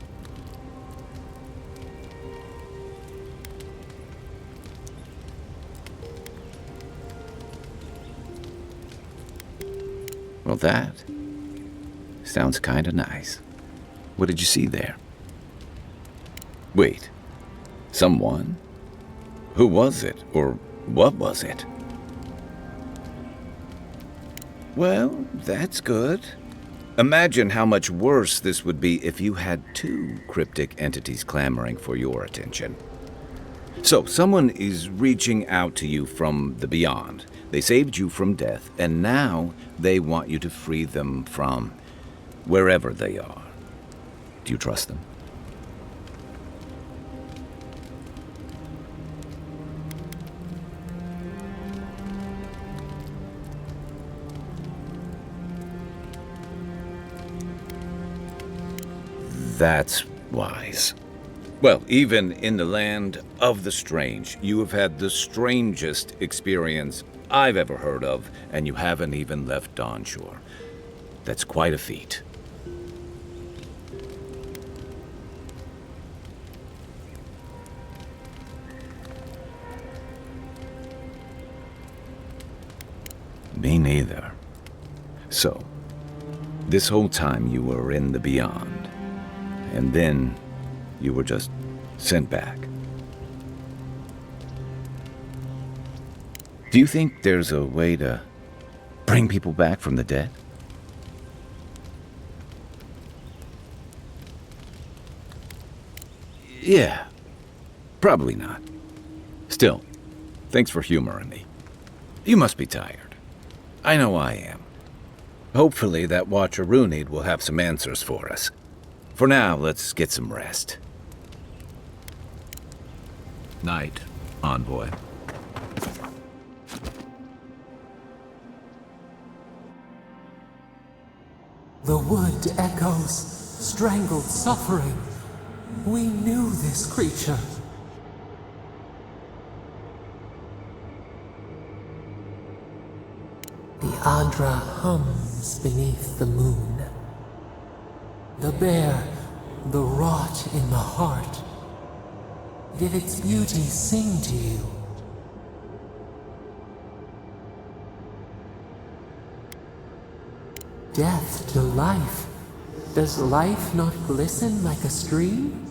Well, that sounds kinda nice. What did you see there? Wait, someone? Who was it, or what was it? Well, that's good. Imagine how much worse this would be if you had two cryptic entities clamoring for your attention. So, someone is reaching out to you from the beyond. They saved you from death, and now they want you to free them from wherever they are. Do you trust them? That's wise. Well, even in the land of the strange, you have had the strangest experience I've ever heard of, and you haven't even left Dawnshore. That's quite a feat. Me neither. So, this whole time you were in the Beyond, and then you were just sent back. Do you think there's a way to bring people back from the dead? Yeah, probably not. Still, thanks for humoring me. You must be tired. I know I am. Hopefully that Watcher Runid will have some answers for us. For now, let's get some rest. Night, envoy. The wood echoes, strangled suffering. We knew this creature. The Aedyr hums beneath the moon. The bear, the rot in the heart. Did its beauty sing to you? Death to life. Does life not glisten like a stream?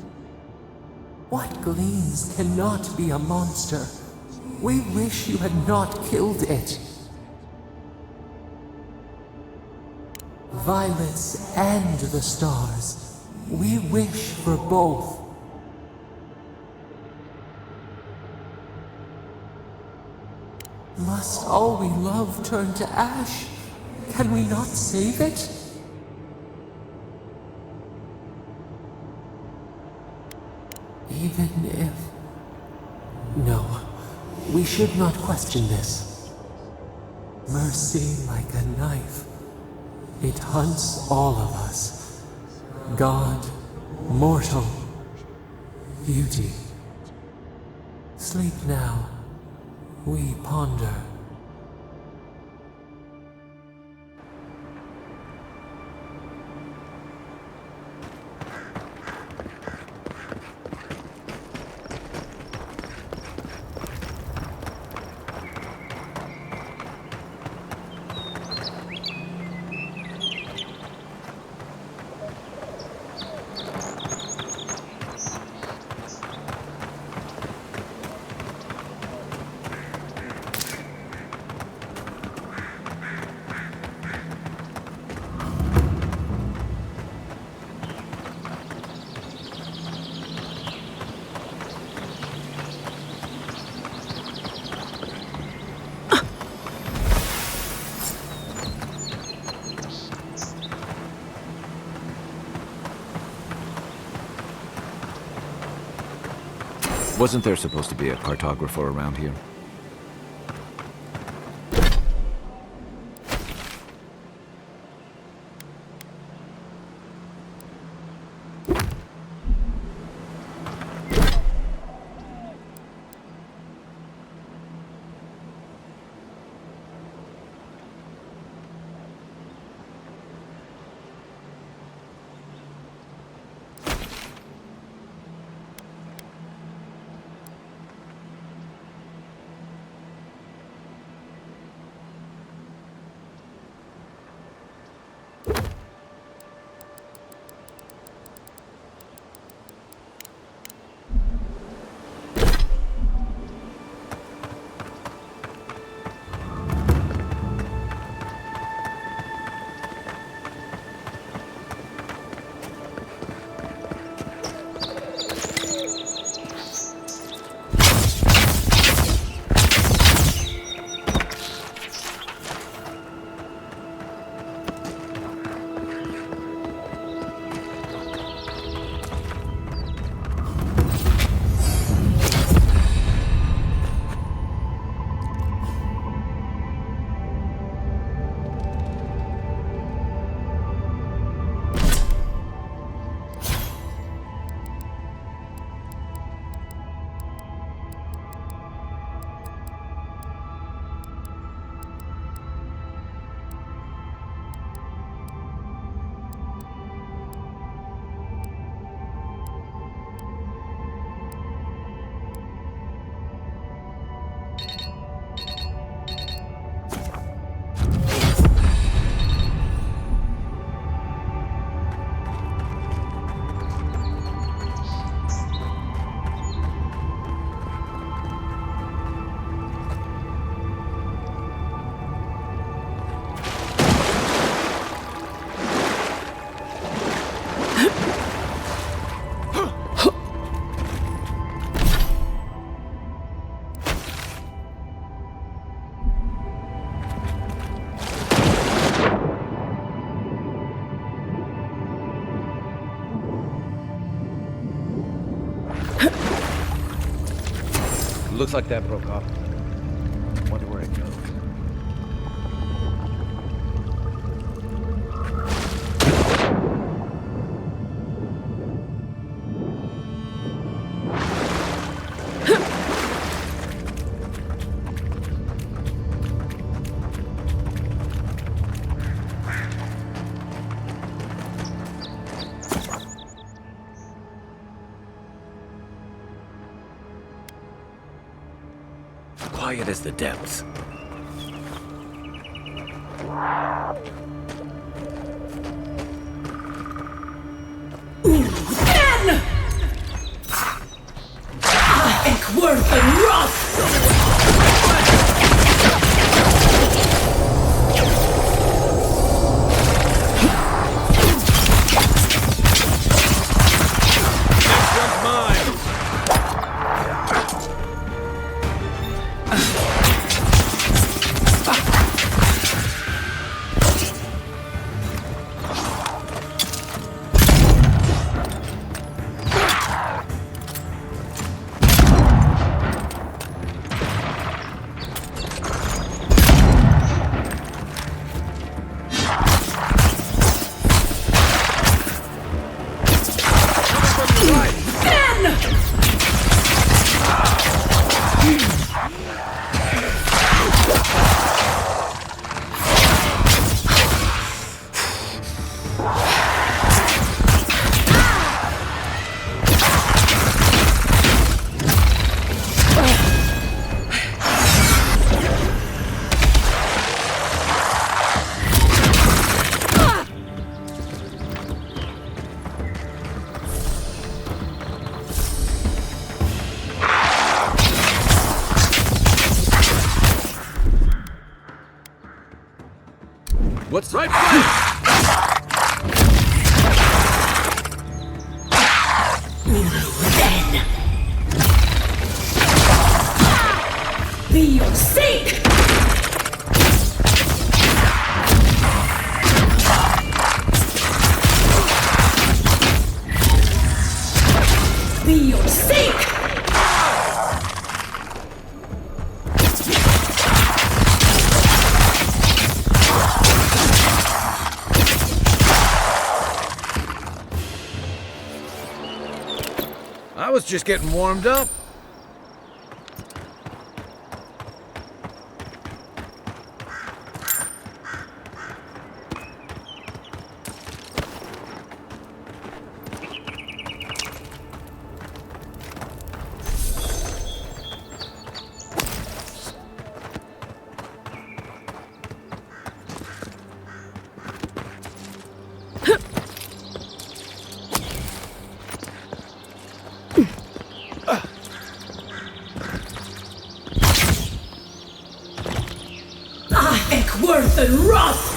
What gleams cannot be a monster? We wish you had not killed it. Violets and the stars. We wish for both. Must all we love turn to ash? Can we not save it? Even if... No, we should not question this. Mercy like a knife. It hunts all of us. God, mortal, beauty. Sleep now. We ponder. Wasn't there supposed to be a cartographer around here? Looks like that broke off. Wonder where it goes. Quiet as the depths. Worth and What's right flank? be your sake! Be your sake! I was just getting warmed up. Worth and wrath!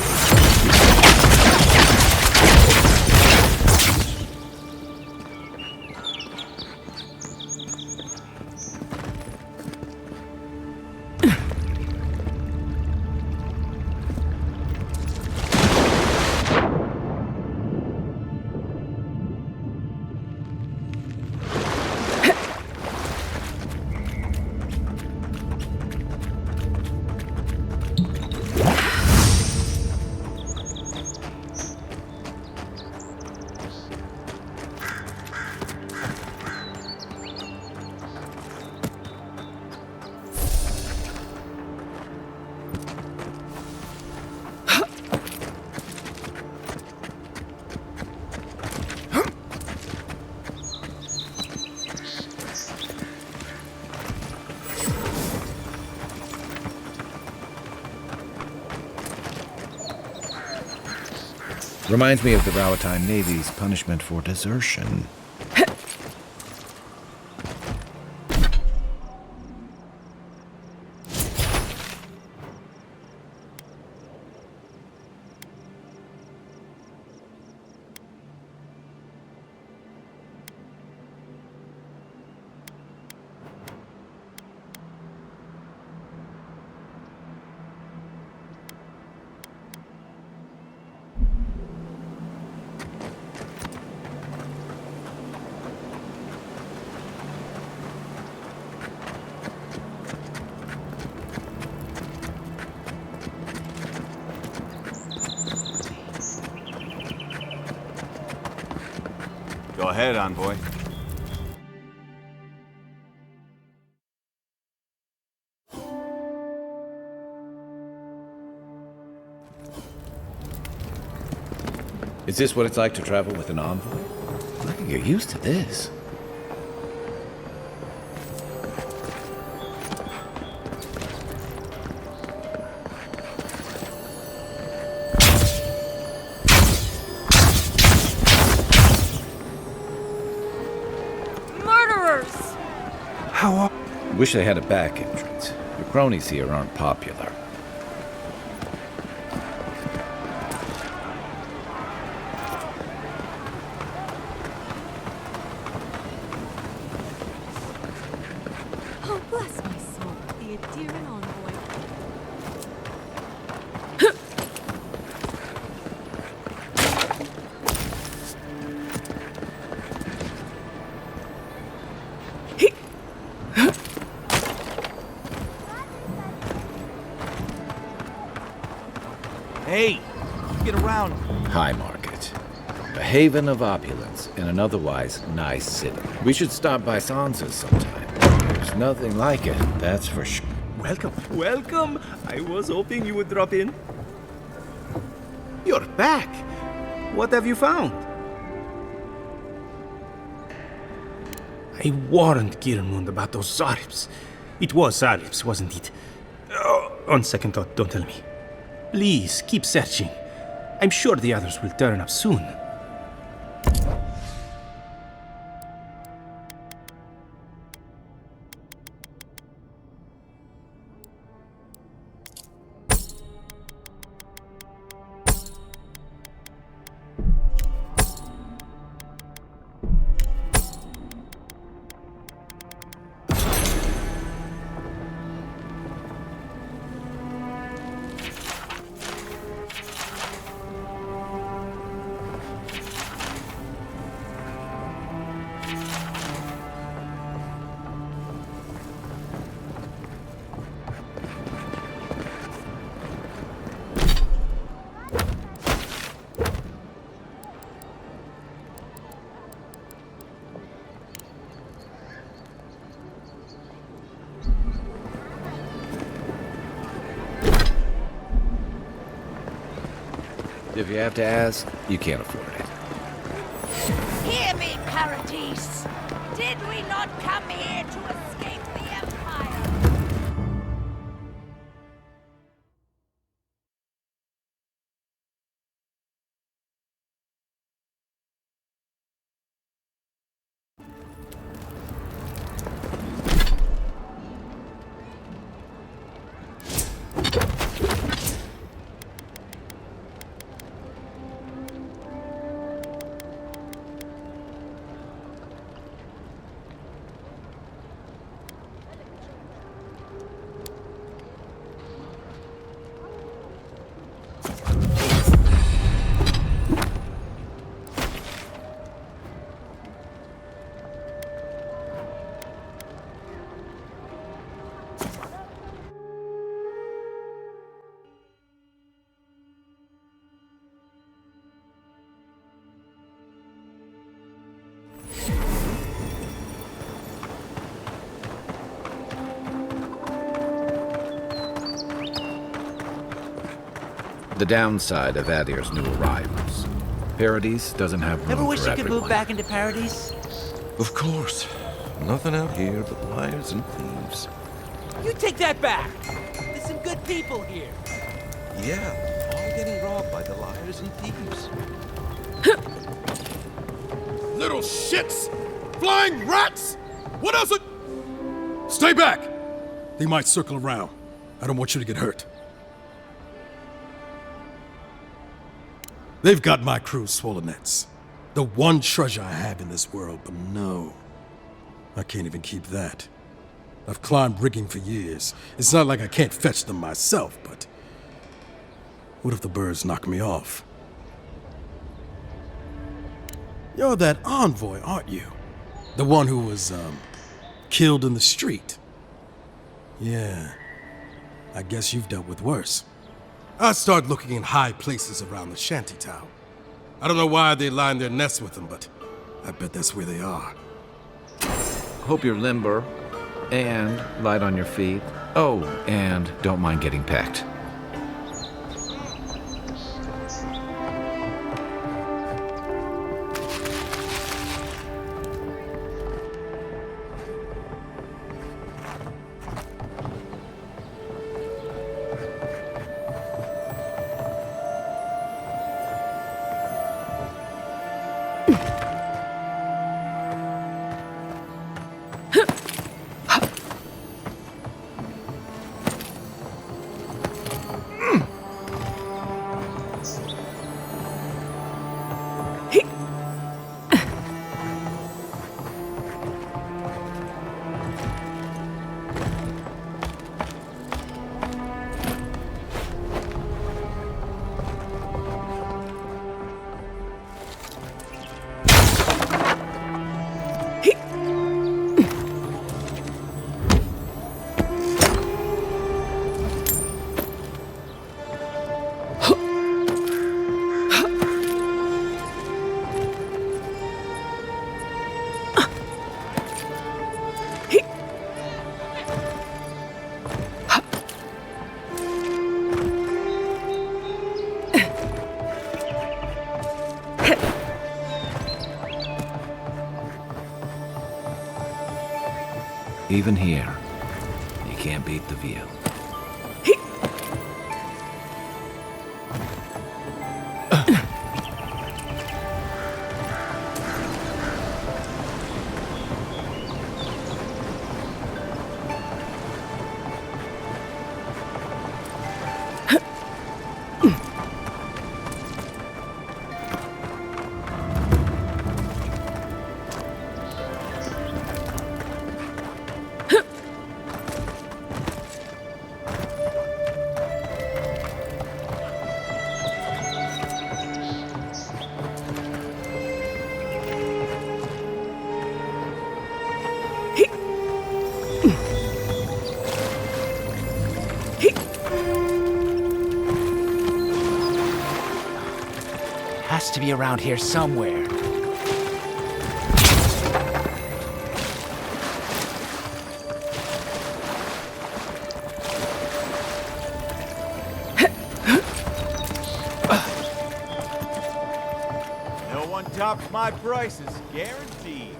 Reminds me of the Rowatine Navy's punishment for desertion. Go ahead, envoy. Is this what it's like to travel with an envoy? I can get used to this. Murderers! Wish they had a back entrance. Your cronies here aren't popular. Oh, bless my soul. The Aedyr envoy. Hey, get around. High Market. A haven of opulence in an otherwise nice city. We should stop by Sansa's sometime. There's nothing like it, that's for sure. Welcome, welcome. I was hoping you would drop in. You're back. What have you found? I warned Kirmund about those Zaribs. It was Zaribs, wasn't it? On second thought, don't tell me. Please, keep searching. I'm sure the others will turn up soon. If you have to ask, you can't afford it. Hear me, Paradise. Did we not come here to escape the Empire? The downside of Aedyr's new arrivals. Paradise doesn't have room Ever wish for you could everyone. move back into Paradise? Of course. Nothing out here but liars and thieves. You take that back! There's some good people here. Yeah, all getting robbed by the liars and thieves. Little shits! Flying rats! What else? Stay back! They might circle around. I don't want you to get hurt. They've got my crew's swollen nets. The one treasure I have in this world, but no. I can't even keep that. I've climbed rigging for years. It's not like I can't fetch them myself, but... what if the birds knock me off? You're that envoy, aren't you? The one who was, killed in the street. Yeah. I guess you've dealt with worse. I start looking in high places around the shantytown. I don't know why they line their nests with them, but I bet that's where they are. Hope you're limber and light on your feet. Oh, and don't mind getting pecked. Even here, you can't beat the view. Has to be around here somewhere. No one tops my prices, guaranteed.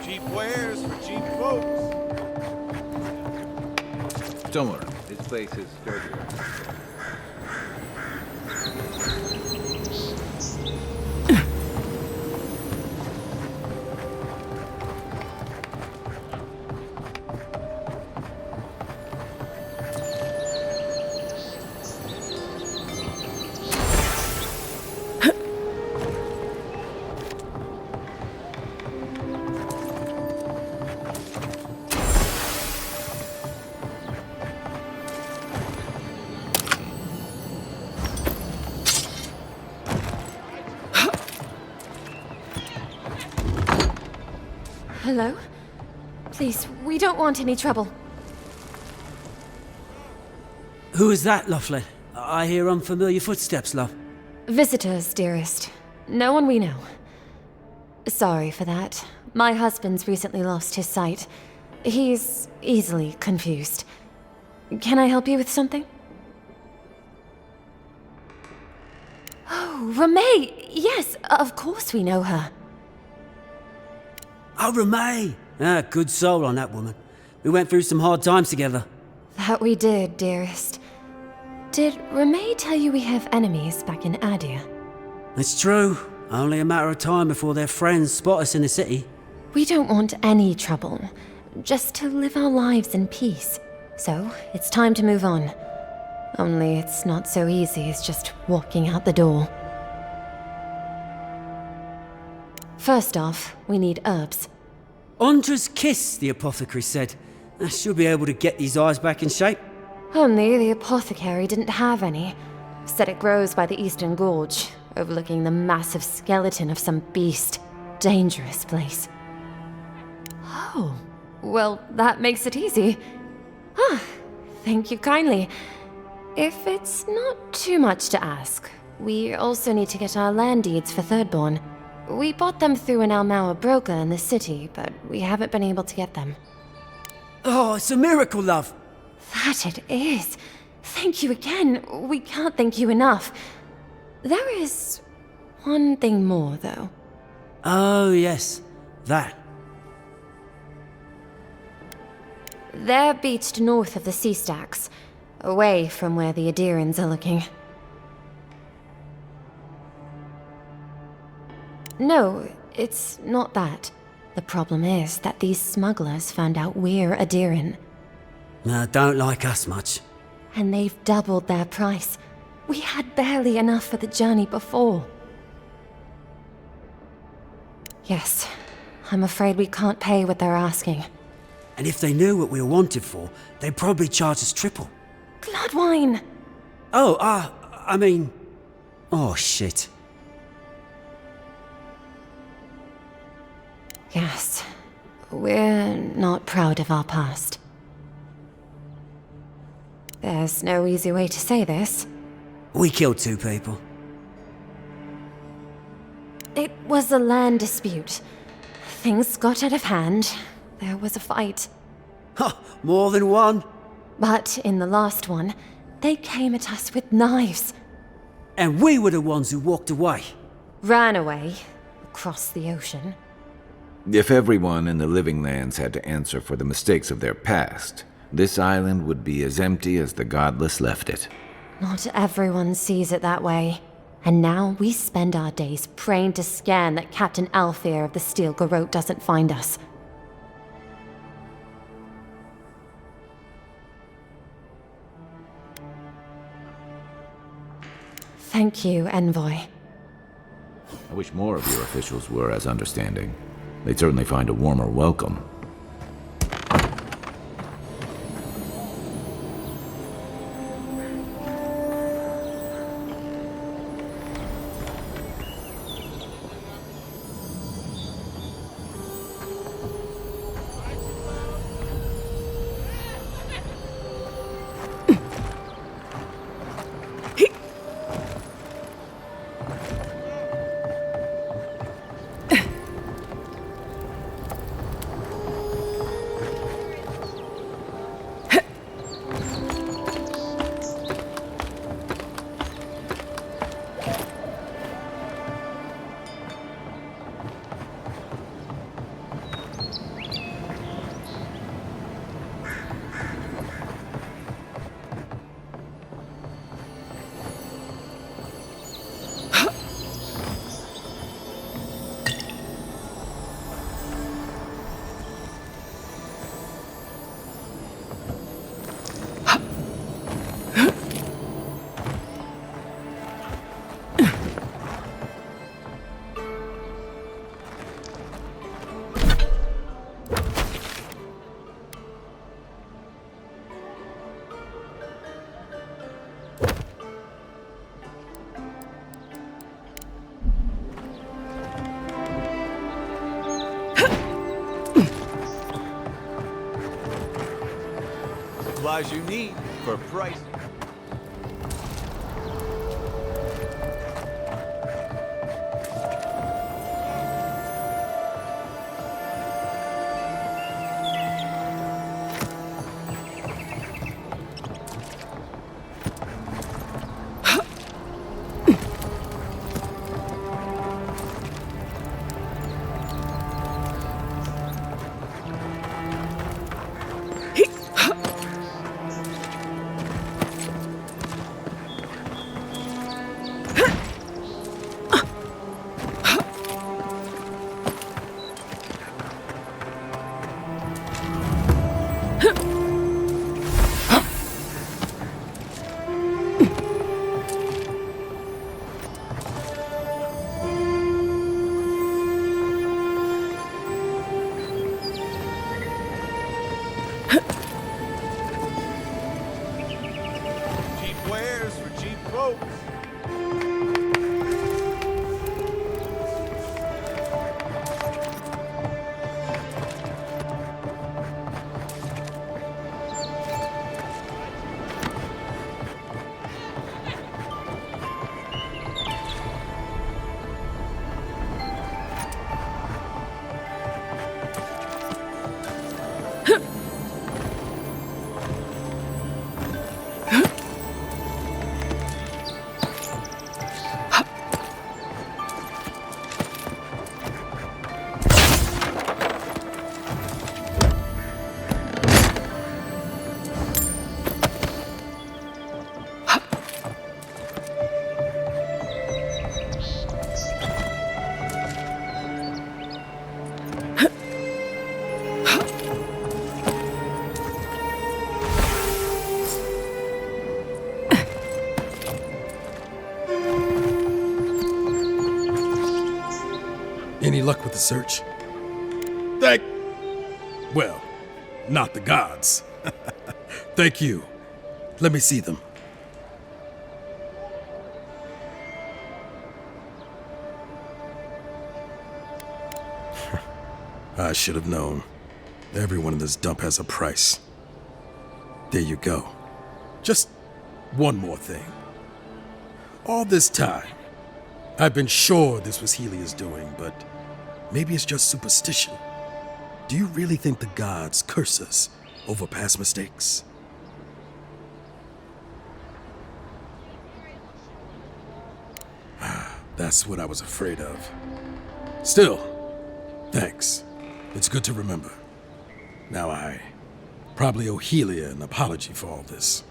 Cheap wares for cheap folks. Don't worry, this place is sturdier. Hello? Please, we don't want any trouble. Who is that, Lovelet? I hear unfamiliar footsteps, love. Visitors, dearest. No one we know. Sorry for that. My husband's recently lost his sight. He's easily confused. Can I help you with something? Oh, Ramay! Yes, of course we know her. Oh, Ramay! Good soul on that woman. We went through some hard times together. That we did, dearest. Did Ramay tell you we have enemies back in Aedyr? It's true. Only a matter of time before their friends spot us in the city. We don't want any trouble. Just to live our lives in peace. So, it's time to move on. Only it's not so easy as just walking out the door. First off, we need herbs. Ondra's kiss, the apothecary said. She'll be able to get these eyes back in shape. Only the apothecary didn't have any. Said it grows by the Eastern Gorge, overlooking the massive skeleton of some beast. Dangerous place. Oh, well, that makes it easy. Ah, thank you kindly. If it's not too much to ask, we also need to get our land deeds for Thirdborn. We bought them through an Almaua broker in the city, but we haven't been able to get them. Oh, it's a miracle, love. That it is. Thank you again. We can't thank you enough. There is one thing more, though. Oh, yes. That. They're beached north of the sea stacks, away from where the Aedyrans are looking. No, it's not that. The problem is that these smugglers found out we're Aedyran. Don't like us much. And they've doubled their price. We had barely enough for the journey before. Yes, I'm afraid we can't pay what they're asking. And if they knew what we were wanted for, they'd probably charge us triple. Bloodwine! Oh, I mean... Oh, shit. Yes, we're not proud of our past. There's no easy way to say this. We killed 2 people. It was a land dispute. Things got out of hand. There was a fight. Ha! More than one? But in the last one, they came at us with knives. And we were the ones who walked away. Ran away. Across the ocean. If everyone in the Living Lands had to answer for the mistakes of their past, this island would be as empty as the Godless left it. Not everyone sees it that way. And now we spend our days praying to Scan that Captain Alfear of the Steel Garrote doesn't find us. Thank you, Envoy. I wish more of your officials were as understanding. They'd certainly find a warmer welcome. Supplies you need for pricing. wares for cheap folks. Any luck with the search? Well, not the gods. Thank you. Let me see them. I should have known. Everyone in this dump has a price. There you go. Just one more thing. All this time, I've been sure this was Helia's doing, but maybe it's just superstition. Do you really think the gods curse us over past mistakes? That's what I was afraid of. Still, thanks. It's good to remember. Now I probably owe Helia an apology for all this.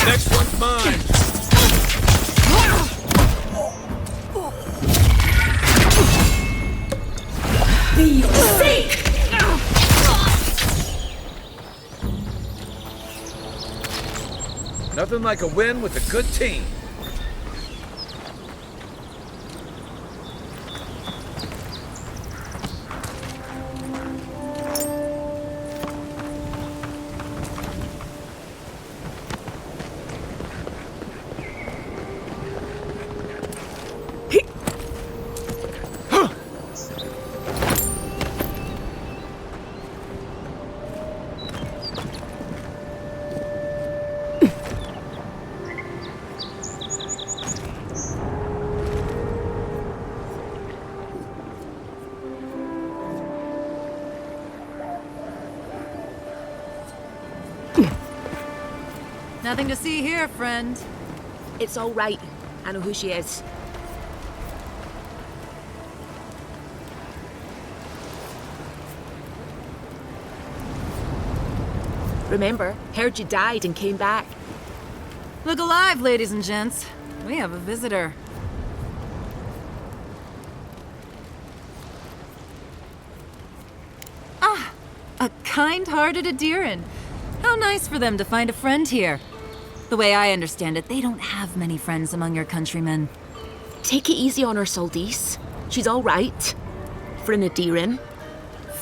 Next one's mine. Be sick! Nothing like a win with a good team. Nothing to see here, friend. It's all right. I know who she is. Remember, heard you died and came back. Look alive, ladies and gents. We have a visitor. Ah, a kind-hearted Aedyran. How nice for them to find a friend here. The way I understand it, they don't have many friends among your countrymen. Take it easy on her, Soldice. She's all right. For an Aedyran.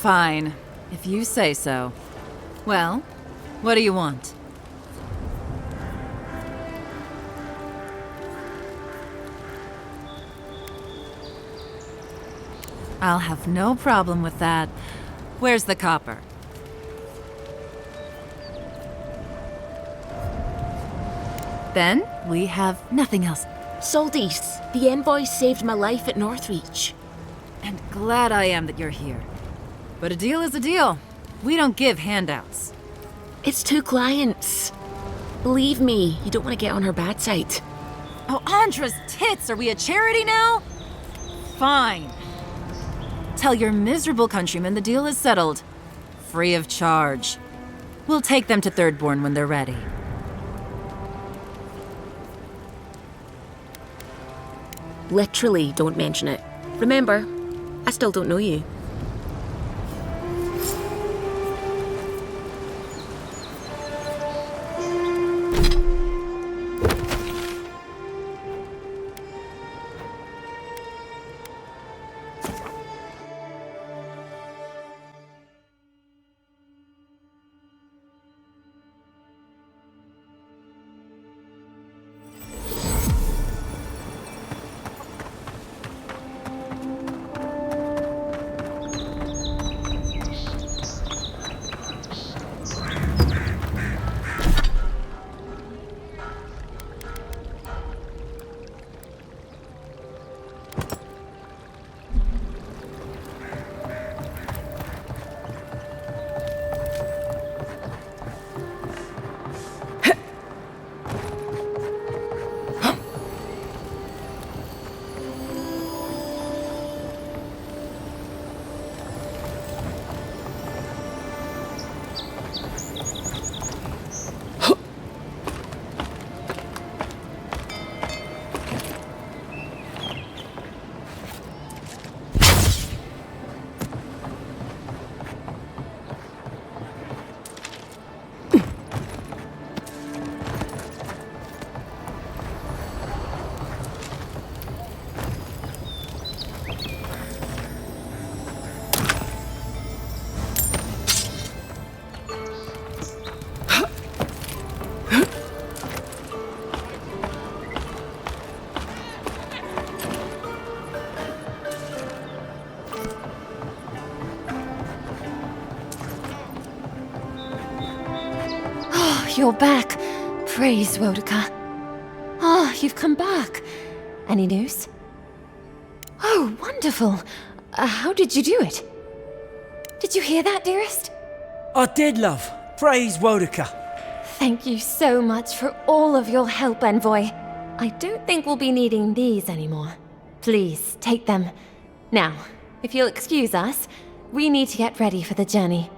Fine, if you say so. Well, what do you want? I'll have no problem with that. Where's the copper? Then, we have nothing else. Soldice, the envoy saved my life at Northreach. And glad I am that you're here. But a deal is a deal. We don't give handouts. It's 2 clients. Believe me, you don't want to get on her bad side. Oh, Andra's tits! Are we a charity now? Fine. Tell your miserable countrymen the deal is settled. Free of charge. We'll take them to Thirdborn when they're ready. Literally, don't mention it. Remember, I still don't know you. You're back. Praise Wodika. Ah, you've come back. Any news? Oh, wonderful. How did you do it? Did you hear that, dearest? I did, love. Praise Wodika. Thank you so much for all of your help, Envoy. I don't think we'll be needing these anymore. Please, take them. Now, if you'll excuse us, we need to get ready for the journey.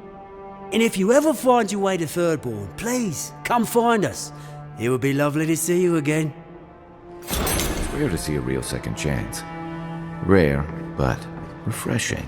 And if you ever find your way to Thirdborn, please, come find us. It would be lovely to see you again. It's rare to see a real second chance. Rare, but refreshing.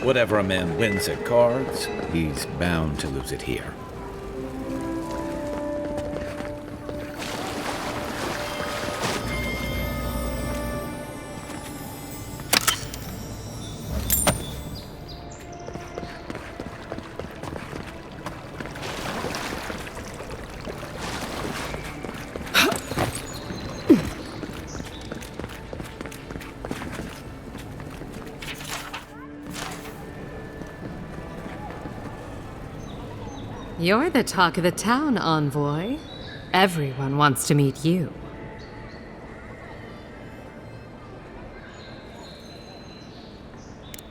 Whatever a man wins at cards, he's bound to lose it here. You're the talk of the town, envoy. Everyone wants to meet you.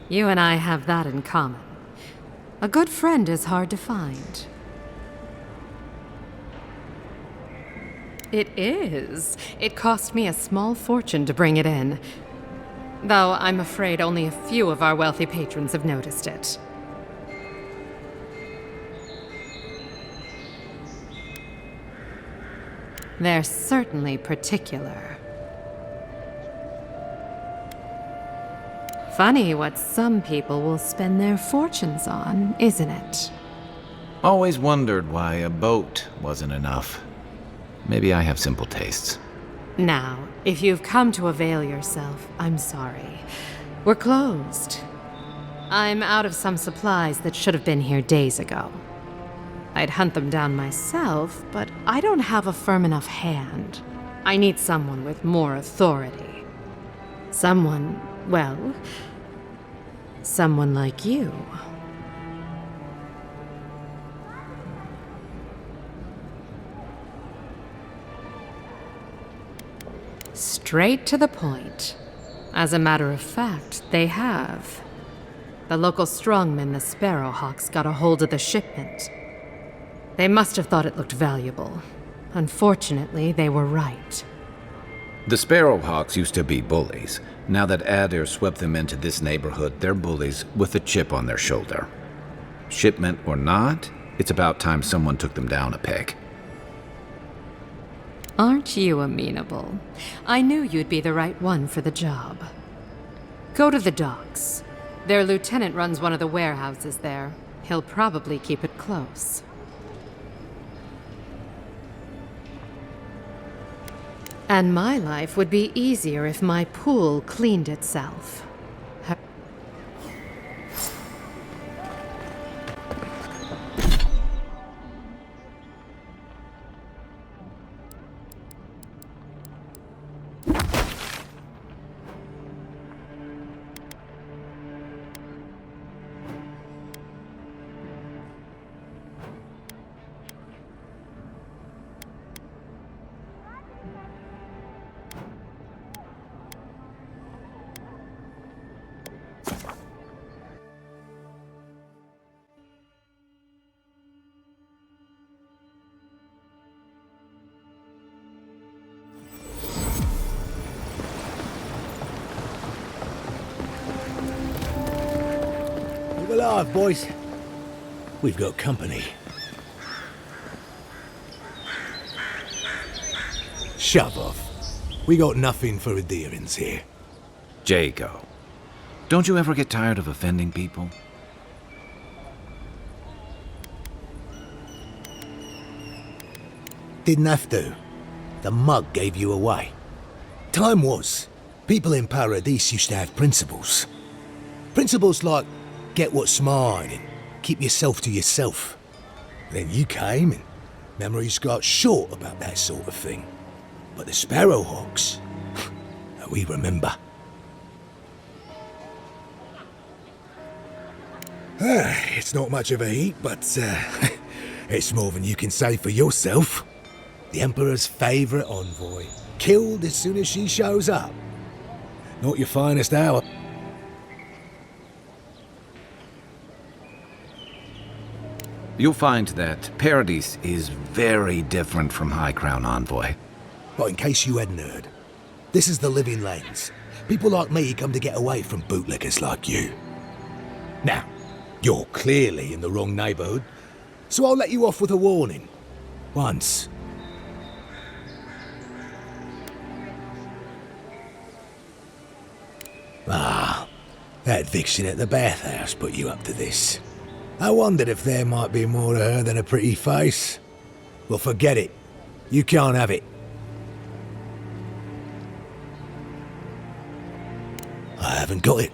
You and I have that in common. A good friend is hard to find. It is. It cost me a small fortune to bring it in. Though I'm afraid only a few of our wealthy patrons have noticed it. They're certainly particular. Funny what some people will spend their fortunes on, isn't it? Always wondered why a boat wasn't enough. Maybe I have simple tastes. Now, if you've come to avail yourself, I'm sorry. We're closed. I'm out of some supplies that should have been here days ago. I'd hunt them down myself, but I don't have a firm enough hand. I need someone with more authority. Someone, well, someone like you. Straight to the point. As a matter of fact, they have. The local strongmen, the Sparrowhawks, got a hold of the shipment. They must have thought it looked valuable. Unfortunately, they were right. The Sparrowhawks used to be bullies. Now that Aedyr swept them into this neighborhood, they're bullies with a chip on their shoulder. Shipment or not, it's about time someone took them down a peg. Aren't you amenable? I knew you'd be the right one for the job. Go to the docks. Their lieutenant runs one of the warehouses there. He'll probably keep it close. And my life would be easier if my pool cleaned itself. Keep alive, boys. We've got company. Shove off. We got nothing for Aedyrians here. Jago, don't you ever get tired of offending people? Didn't have to. The mug gave you away. Time was, people in Paradise used to have principles. Principles like, get what's mine and keep yourself to yourself. Then you came and memories got short about that sort of thing. But the Sparrowhawks, we remember. It's not much of a heat, but it's more than you can say for yourself. The Emperor's favourite envoy, killed as soon as she shows up. Not your finest hour. You'll find that Paradise is very different from High Crown Envoy. But in case you hadn't heard, this is the living lanes. People like me come to get away from bootlickers like you. Now, you're clearly in the wrong neighbourhood, so I'll let you off with a warning. Once. That vixen at the bathhouse put you up to this. I wondered if there might be more to her than a pretty face. Well, forget it. You can't have it. I haven't got it.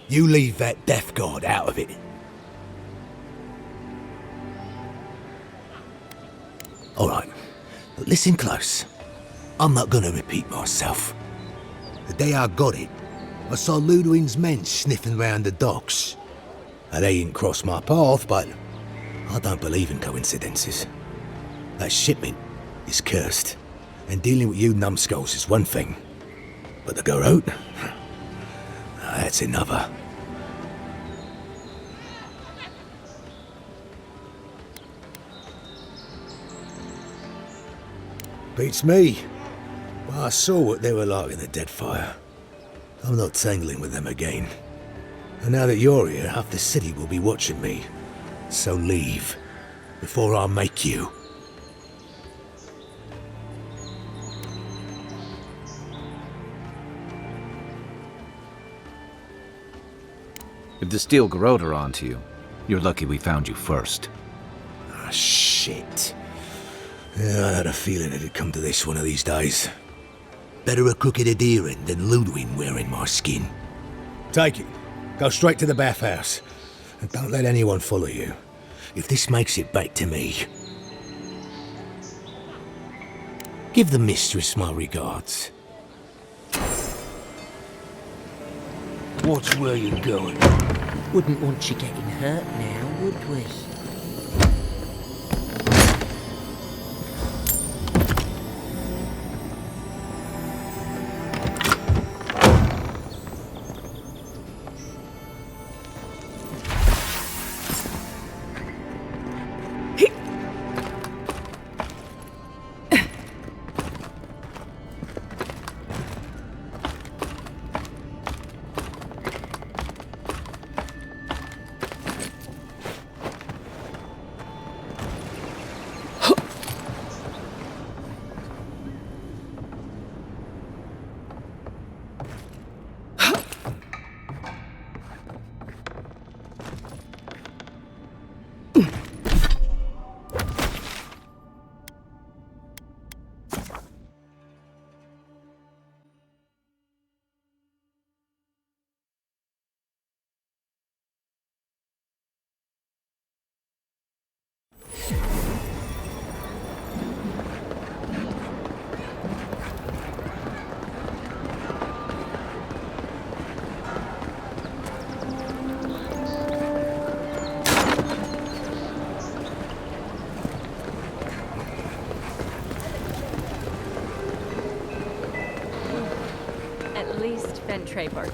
You leave that death guard out of it. Alright, but listen close. I'm not gonna repeat myself. The day I got it, I saw Ludwig's men sniffing round the docks. Now, they didn't cross my path, but I don't believe in coincidences. That shipment is cursed, and dealing with you numbskulls is one thing. But the Garrote? That's another. Beats me. But I saw what they were like in the Deadfire. I'm not tangling with them again. And now that you're here, half the city will be watching me. So leave, before I make you. If the Steel Garrote are onto you, you're lucky we found you first. Ah, shit. Yeah, I had a feeling it'd come to this one of these days. Better a crooked Aedyr than Ludwig wearing my skin. Take it. Go straight to the bathhouse. And don't let anyone follow you. If this makes it back to me, give the mistress my regards. Watch where you're going. Wouldn't want you getting hurt now, would we?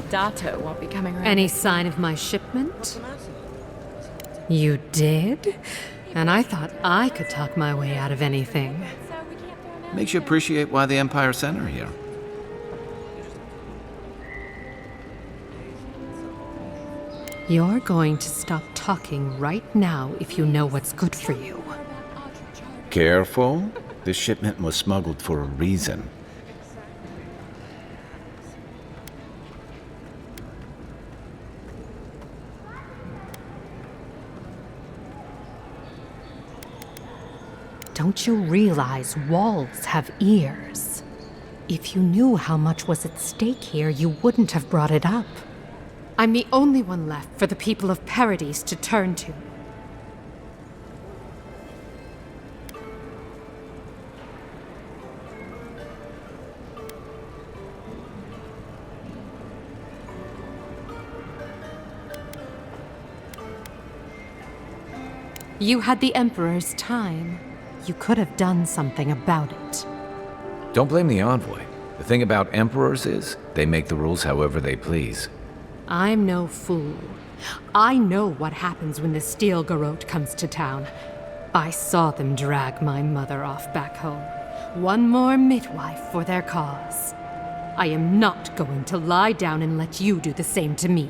Dato won't be coming around. Any sign of my shipment? You did? And I thought I could talk my way out of anything. Makes you appreciate why the Empire sent her here. You're going to stop talking right now if you know what's good for you. Careful. This shipment was smuggled for a reason. Don't you realize walls have ears? If you knew how much was at stake here, you wouldn't have brought it up. I'm the only one left for the people of Paradise to turn to. You had the Emperor's time. You could have done something about it. Don't blame the envoy. The thing about emperors is, they make the rules however they please. I'm no fool. I know what happens when the Steel Garrote comes to town. I saw them drag my mother off back home. One more midwife for their cause. I am not going to lie down and let you do the same to me.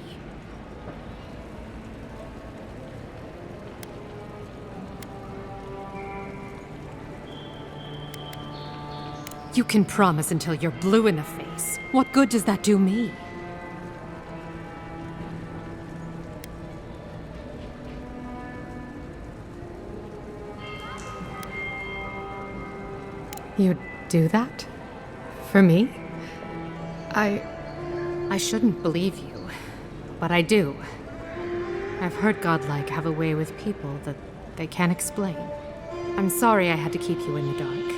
You can promise until you're blue in the face. What good does that do me? You'd do that? For me? I shouldn't believe you, but I do. I've heard godlike have a way with people that they can't explain. I'm sorry I had to keep you in the dark.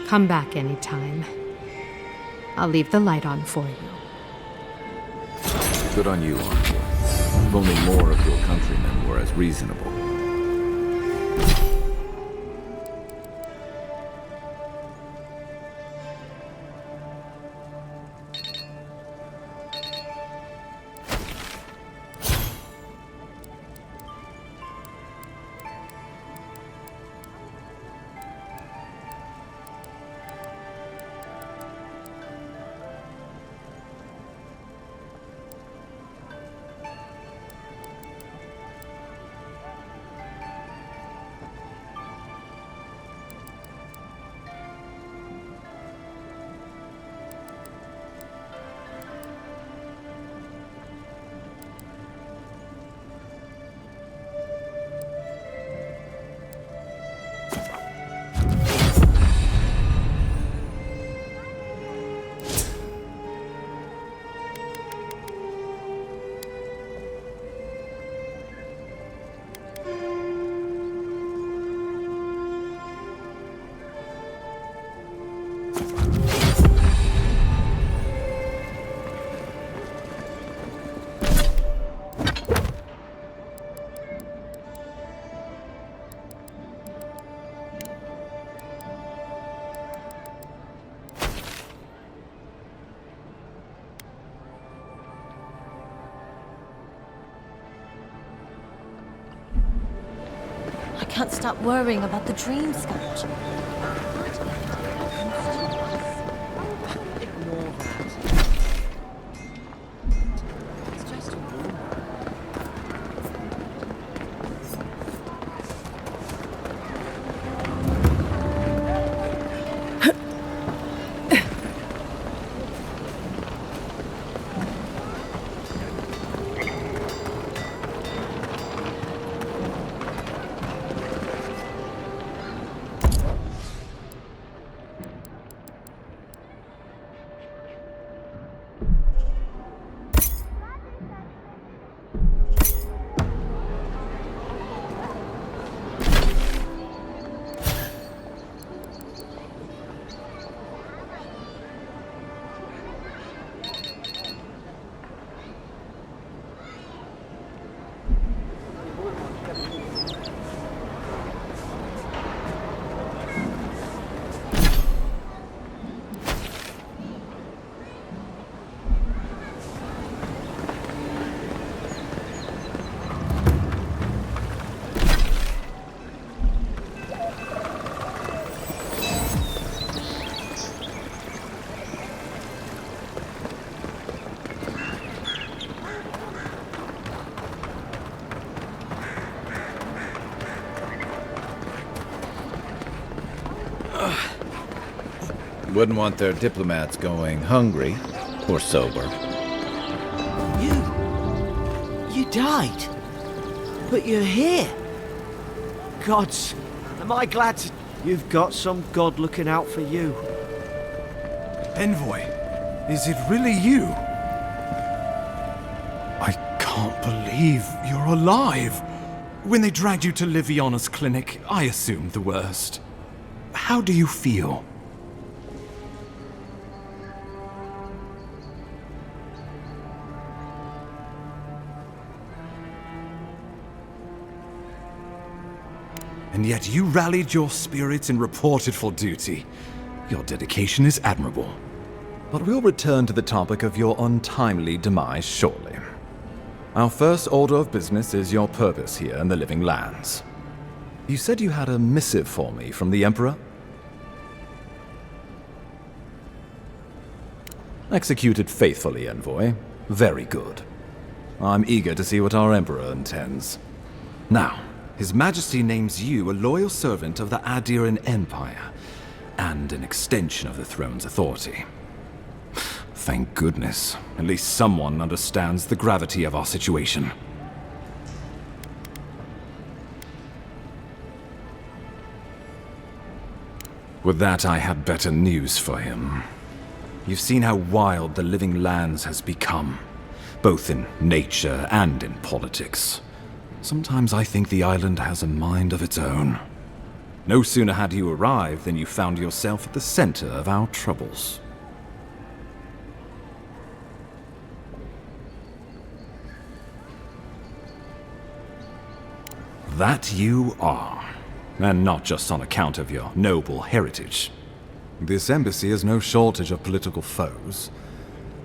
Come back anytime. I'll leave the light on for you. Good on you, envoy. If only more of your countrymen were as reasonable. I can't stop worrying about the dream scout. Ignore that. It's just a rumor. Wouldn't want their diplomats going hungry or sober. You died. But you're here. Gods, am I glad to... You've got some god looking out for you. Envoy, is it really you? I can't believe you're alive. When they dragged you to Liviona's clinic, I assumed the worst. How do you feel? And yet you rallied your spirits and reported for duty. Your dedication is admirable. But we'll return to the topic of your untimely demise shortly. Our first order of business is your purpose here in the Living Lands. You said you had a missive for me from the Emperor? Executed faithfully, Envoy. Very good. I'm eager to see what our Emperor intends. Now, His Majesty names you a loyal servant of the Aedyr Empire. and an extension of the throne's authority. Thank goodness. At least someone understands the gravity of our situation. With that, I had better news for him. You've seen how wild the Living Lands has become, both in nature and in politics. Sometimes I think the island has a mind of its own. No sooner had you arrived than you found yourself at the center of our troubles. That you are. And not just on account of your noble heritage. This embassy has no shortage of political foes,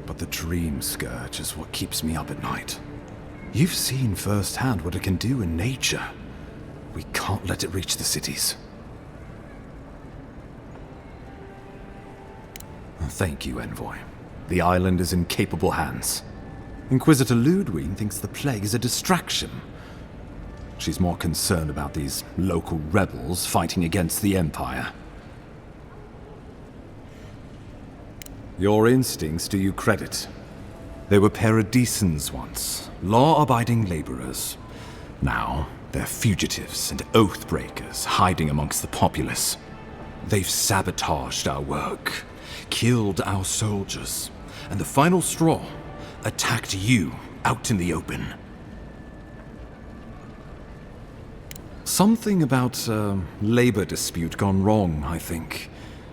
but the Dream Scourge is what keeps me up at night. You've seen firsthand what it can do in nature. We can't let it reach the cities. Thank you, Envoy. The island is in capable hands. Inquisitor Ludwig thinks the plague is a distraction. She's more concerned about these local rebels fighting against the Empire. Your instincts do you credit. They were paradisans once, law-abiding laborers. Now, they're fugitives and oath-breakers hiding amongst the populace. They've sabotaged our work, killed our soldiers, and the final straw, attacked you out in the open. Something about a labor dispute gone wrong, I think.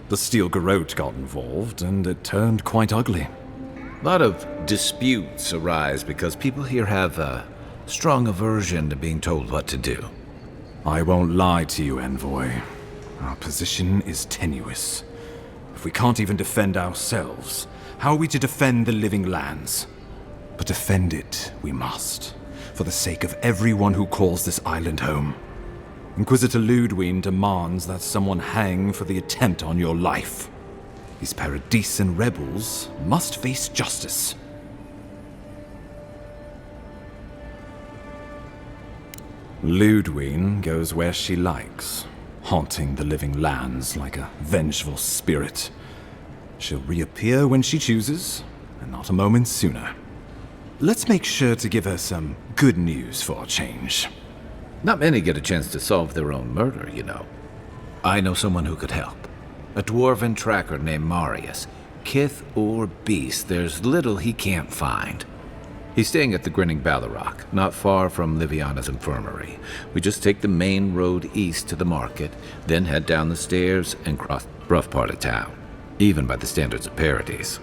The Steel Garrote got involved, and it turned quite ugly. A lot of disputes arise because people here have a strong aversion to being told what to do. I won't lie to you, Envoy. Our position is tenuous. If we can't even defend ourselves, how are we to defend the Living Lands? But defend it we must, for the sake of everyone who calls this island home. Inquisitor Ludwig demands that someone hang for the attempt on your life. These Paradisan rebels must face justice. Ludwig goes where she likes, haunting the Living Lands like a vengeful spirit. She'll reappear when she chooses, and not a moment sooner. Let's make sure to give her some good news for a change. Not many get a chance to solve their own murder, you know. I know someone who could help. A dwarven tracker named Marius. Kith or beast, there's little he can't find. He's staying at the Grinning Ballarrock, not far from Liviana's infirmary. We just take the main road east to the market, then head down the stairs and cross the rough part of town, even by the standards of Paradise.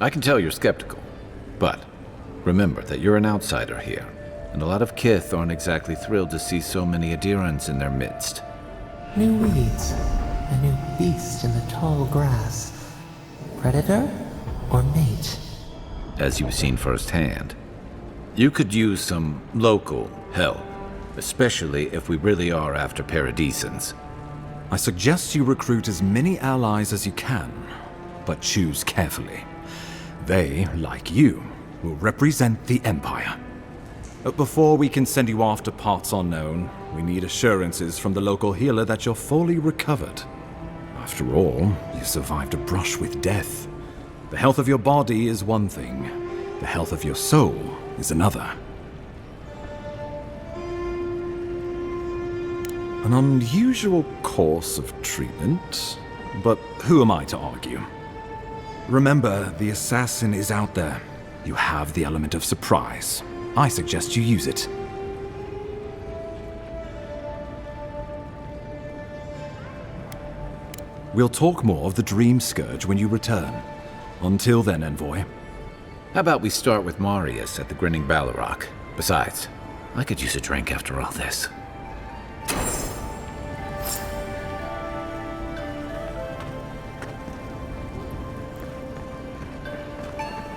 I can tell you're skeptical, but remember that you're an outsider here, and a lot of Kith aren't exactly thrilled to see so many Aedyrans in their midst. New weeds, a new beast in the tall grass. Predator or mate? As you've seen firsthand. You could use some local help, especially if we really are after Paradisans. I suggest you recruit as many allies as you can, but choose carefully. They, like you, will represent the Empire. But before we can send you off to parts unknown, we need assurances from the local healer that you're fully recovered. After all, you survived a brush with death. The health of your body is one thing, the health of your soul is another. An unusual course of treatment, but who am I to argue? Remember, the assassin is out there. You have the element of surprise. I suggest you use it. We'll talk more of the Dream Scourge when you return. Until then, Envoy. How about we start with Marius at the Grinning Ballarrock? Besides, I could use a drink after all this.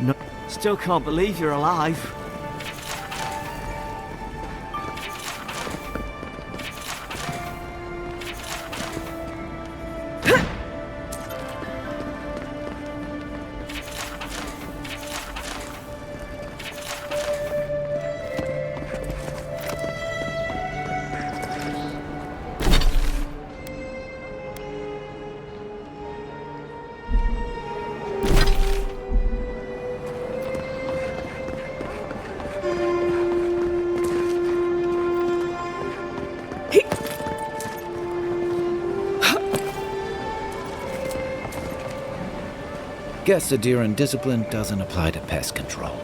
No, still can't believe you're alive. guess Aedyr discipline doesn't apply to pest control.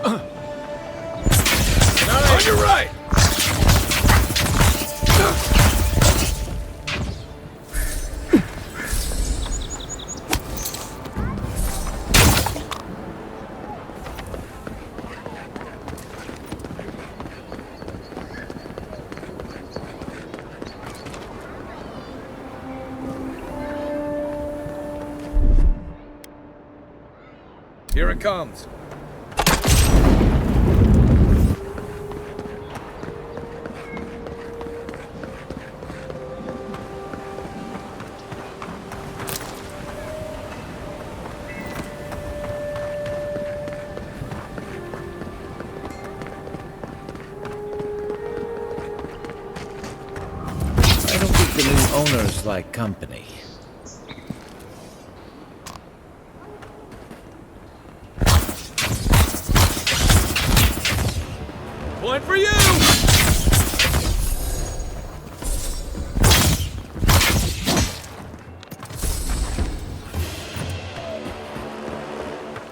On your right! Here it comes. I don't think the new owners like company. Point for you!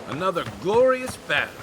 Another glorious battle.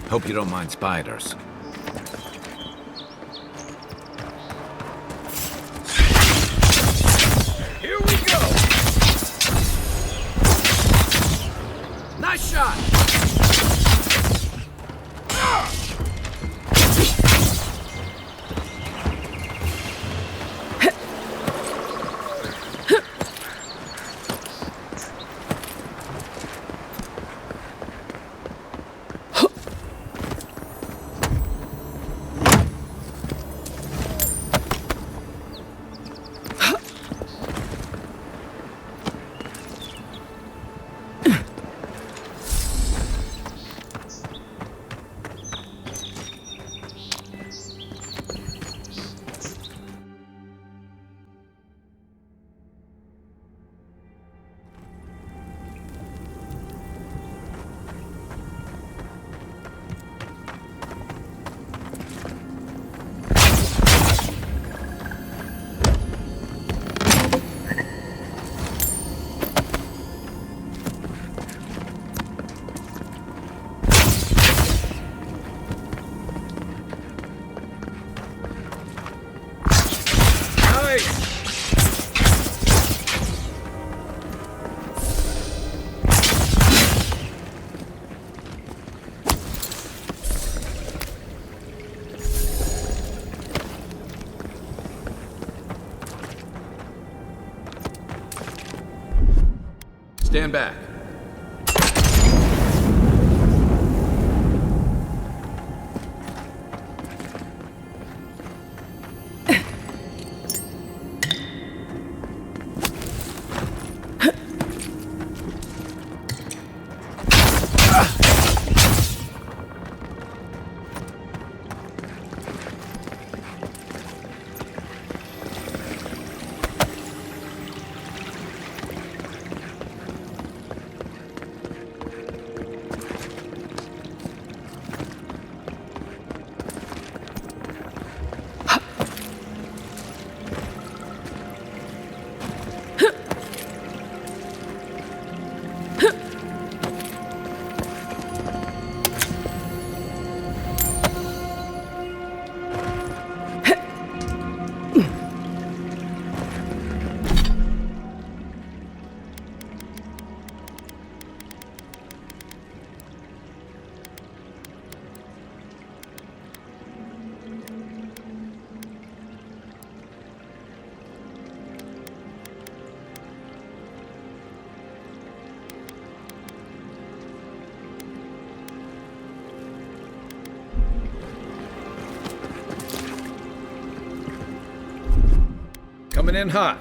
Hope you don't mind spiders. Here we go! Nice shot! Stand back. Coming in hot.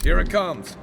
Here it comes.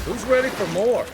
Who's ready for more?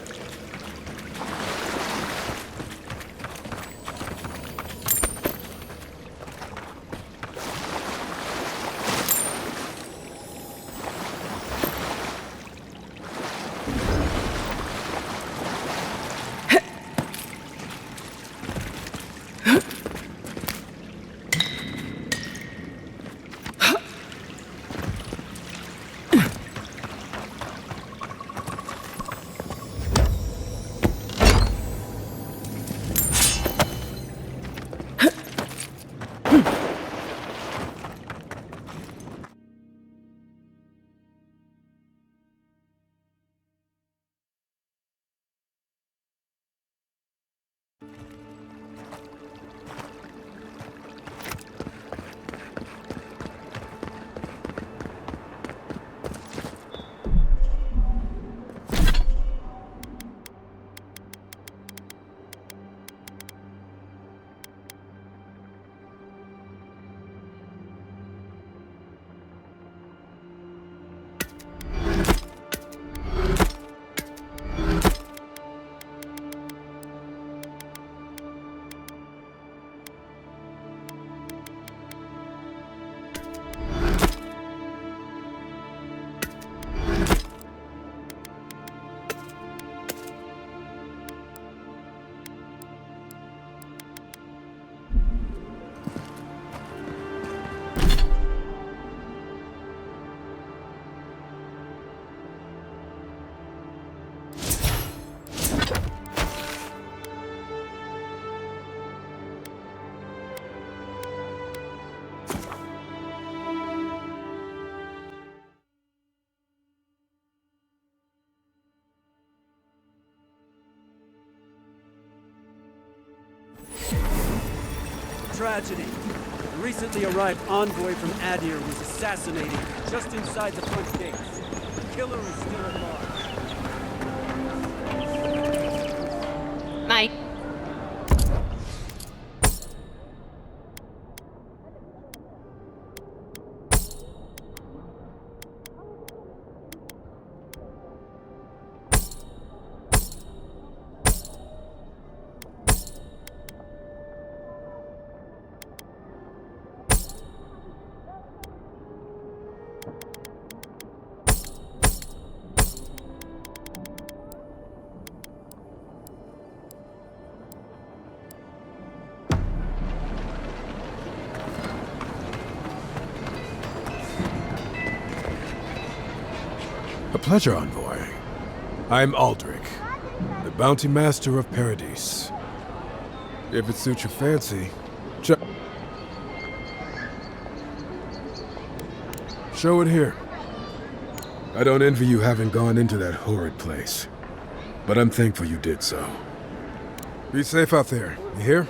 Tragedy. The recently arrived envoy from Aedyr was assassinated just inside the front gates. The killer is still at large. Mike. pleasure, Envoy. I'm Aldrich, the bounty master of Paradise. If it suits your fancy, show it here. I don't envy you having gone into that horrid place, but I'm thankful you did so. Be safe out there, you hear?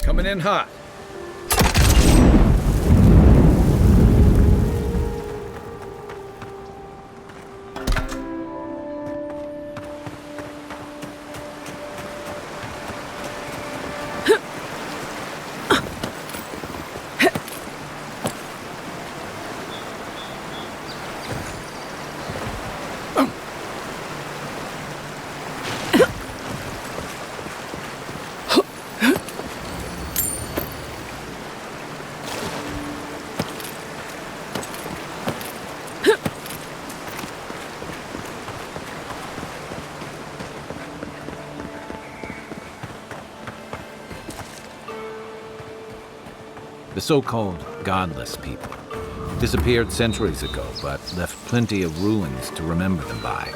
Coming in hot. The so-called godless people disappeared centuries ago, but left plenty of ruins to remember them by.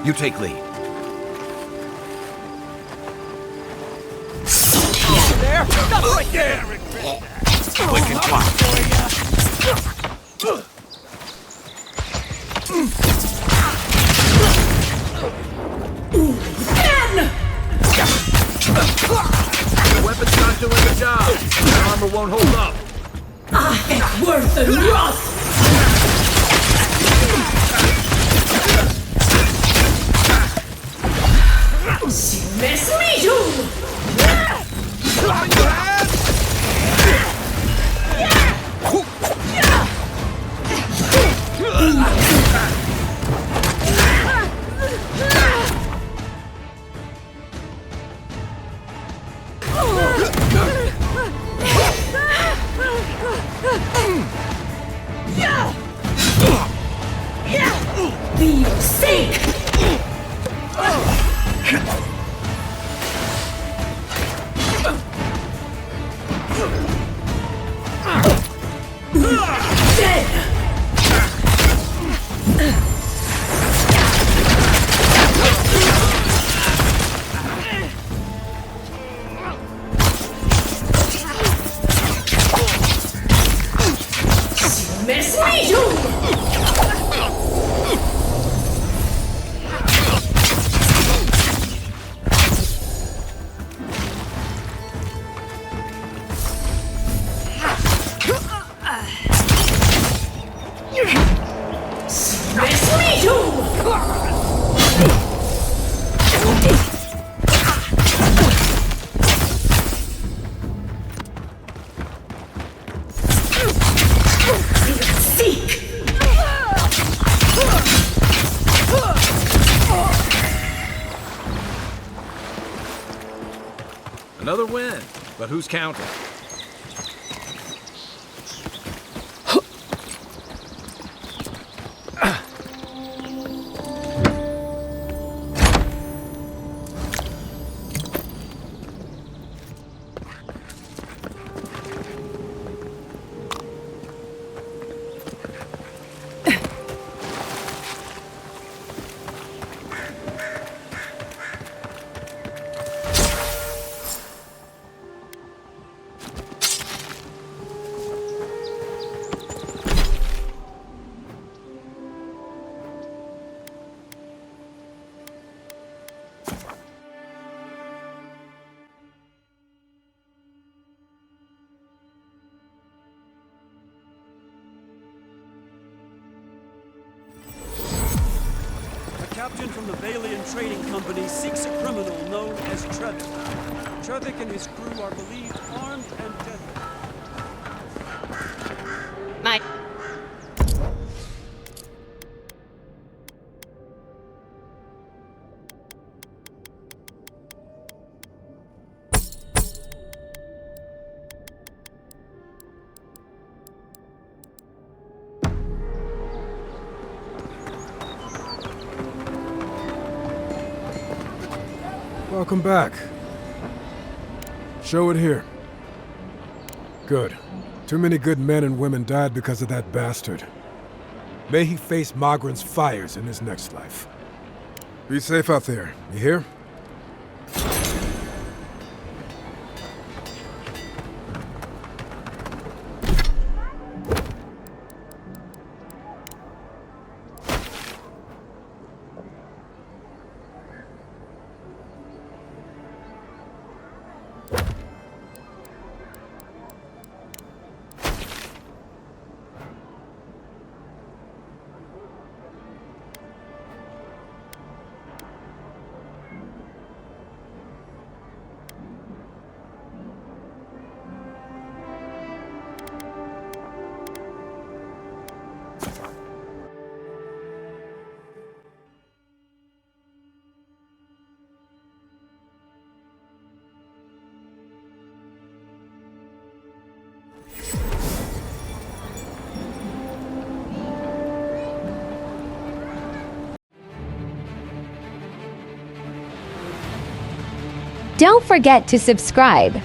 You take lead. There! Stop right there! Quick and quiet. The weapon's not doing the job. The armor won't hold up. It's worse than rust! Mess me too! Be sink! Another win, but who's counting? Captain from the Valian Trading Company seeks a criminal known as Trevik. Trevik and his crew are believed armed and deadly. My... Welcome back. Show it here. Good. Too many good men and women died because of that bastard. May he face Magran's fires in his next life. Be safe out there, you hear? Don't forget to subscribe.